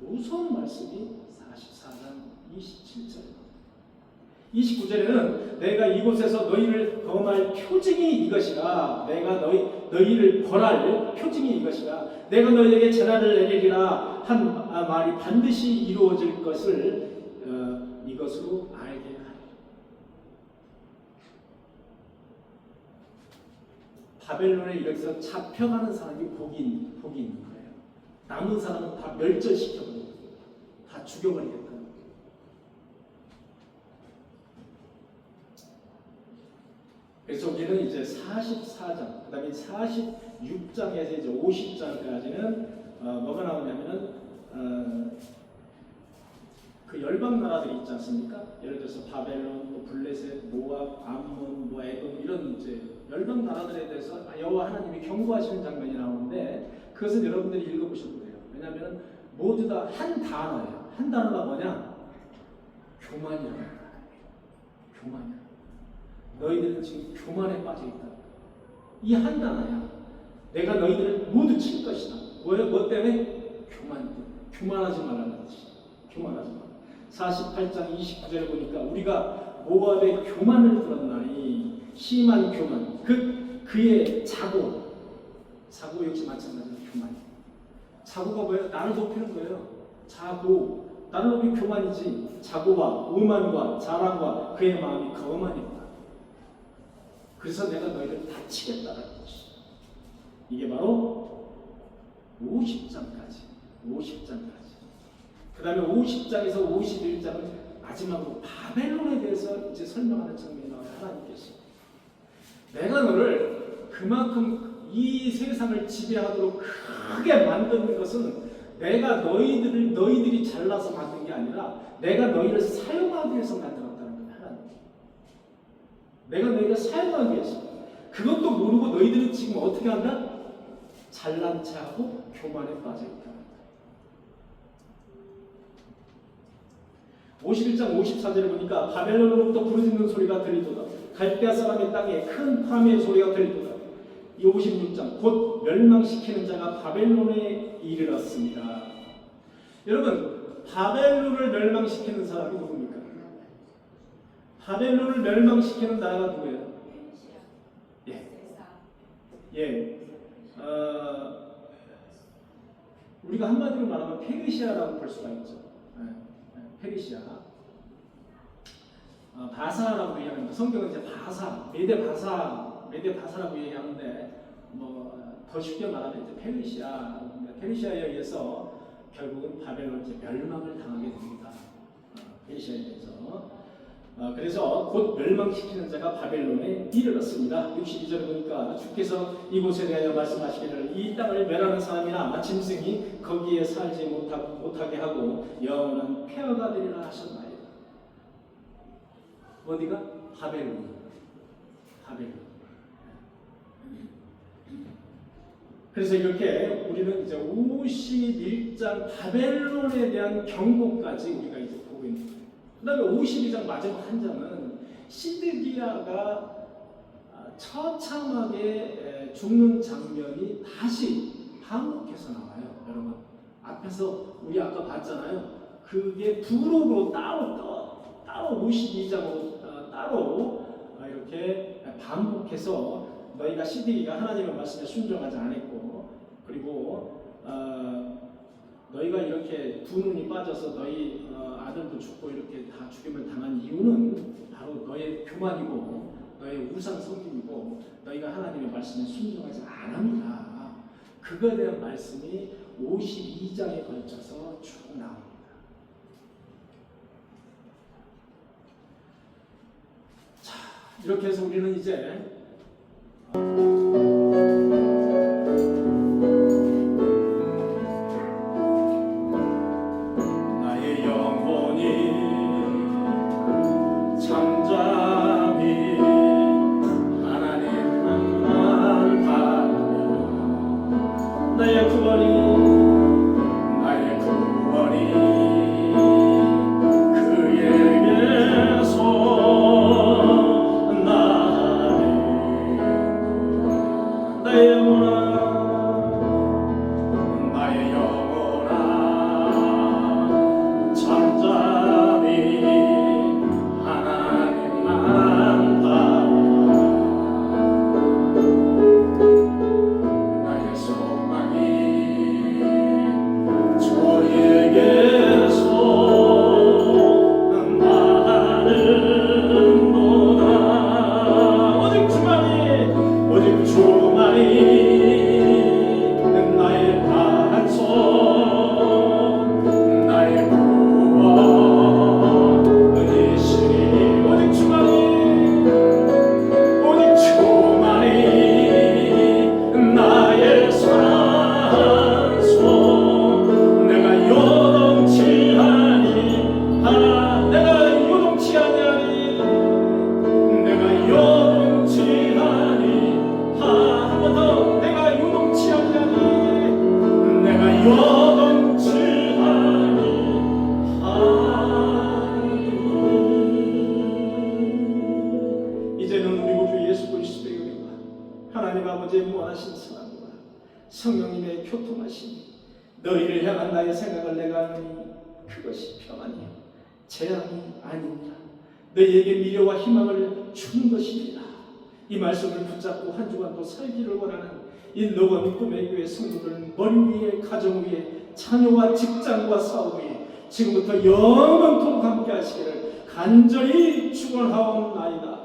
무서운 말씀이 44장 27절에 29절에는 내가 이곳에서 너희를 범할 표징이 이것이라. 내가 너희를 벌할 표징이 이것이라. 내가 너희에게 재난을 내리리라 한 말이 반드시 이루어질 것을 이것으로 알게 하리. 바벨론에 이렇게 잡혀가는 사람이 복이 있는 거예요. 남은 사람은 다 멸절시켜버리고 다 죽여버리겠다. 그래서 우리는 이제 44장, 그 다음에 46장에서 이제 50장까지는 뭐가 나오냐면은 그 열방 나라들이 있지 않습니까? 예를 들어서 바벨론, 뭐 블레셋, 모압, 암몬, 뭐 에돔 이런 이제 열방 나라들에 대해서 여호와 하나님이 경고하시는 장면이 나오는데 그것은 여러분들이 읽어보셔도 돼요. 왜냐하면 모두 다 한 단어예요. 한 단어가 뭐냐? 교만이라는 거예요. 교만이야. 너희들은 지금 교만에 빠져 있다. 이 한 단어야. 내가 너희들을 모두 칠 것이다. 뭐 때문에? 교만 때문에. 교만하지 말라는 뜻이야. 교만하지 말라. 48장 29절에 보니까 우리가 모압의 교만을 들었나니 심한 교만. 그의 자고 역시 마찬가지로 교만이에요. 자고가 뭐예요? 나를 높이는 거예요. 자고, 나를 높이 교만이지. 자고와 오만과 자랑과 그의 마음이 거만이다. 그래서 내가 너희를 다치겠다라는 것이. 이게 바로 50장까지. 그 다음에 50장에서 51장은 마지막으로 바벨론에 대해서 이제 설명하는 장면이 나와요. 하나님께서 내가 너를 그만큼 이 세상을 지배하도록 크게 만드는 것은 내가 너희들이 잘나서 만든 게 아니라 내가 너희를 사용하기 위해서 만들었다는 거야. 하나님. 내가 너희를 사용하기 위해서. 그것도 모르고 너희들은 지금 어떻게 한다? 잘난 체하고 교만에 빠져있다. 51장 54절에 보니까 바벨론으로부터 부르짖는 소리가 들리도다. 갈대아 사람의 땅에 큰 파멸의 소리가 들리도다. 56장 곧 멸망시키는 자가 바벨론에 이르렀습니다. 여러분, 바벨론을 멸망시키는 사람이 누굽니까? 바벨론을 멸망시키는 나라가 누구예요? 예. 우리가 한마디로 말하면 페르시아라고 볼 수가 있죠. 페르시아. 바사라고 얘기하는데 성경은 이제 메데 바사라고 얘기하는데 더 쉽게 말하면 이제 페르시아에 의해서 결국은 바벨론 이제 멸망을 당하게 됩니다. 페르시아에 의해서. 그래서 곧 멸망시키는 자가 바벨론에 이르렀습니다. 62절에 보니까 주께서 이곳에 대하여 말씀하시기를 이 땅을 멸하는 사람이나 짐승이 거기에 살지 못하게 하고 영원한 폐허가 되리라 하셨나이다. 어디가? 바벨론. 그래서 이렇게 우리는 이제 51장 바벨론에 대한 경고까지 우리가 이제 보고 있는 거예요. 그 다음에 52장 마지막 한 장은 시드기야가 처참하게 죽는 장면이 다시 반복해서 나와요. 여러분, 앞에서 우리 아까 봤잖아요. 그게 부록으로 따로 52장으로 따로 이렇게 반복해서 너희가 시드기가 하나님의 말씀에 순종하지 않았고, 그리고 너희가 이렇게 두 눈이 빠져서 너희 아들도 죽고 이렇게 다 죽임을 당한 이유는 바로 너의 교만이고 너의 우상 섬김이고 너희가 하나님의 말씀에 순종하지 않았다. 그거에 대한 말씀이 52장에 걸쳐서 쭉 나옵니다. 자, 이렇게 해서 우리는 이제 하나님 아버지의 무한하신 사랑과 성령님의 교통하심이 너희를 향한 나의 생각을 내가 하니 그것이 평안이요 재앙이 아닙니다. 너희에게 미래와 희망을 주는 것입니다. 이 말씀을 붙잡고 한 주간도 살기를 원하는 이 노건 꿈의 교회 성도들 머리 위에 가정 위에 자녀와 직장과 사업 위에 지금부터 영원토록 함께 하시기를 간절히 축원하옵나이다.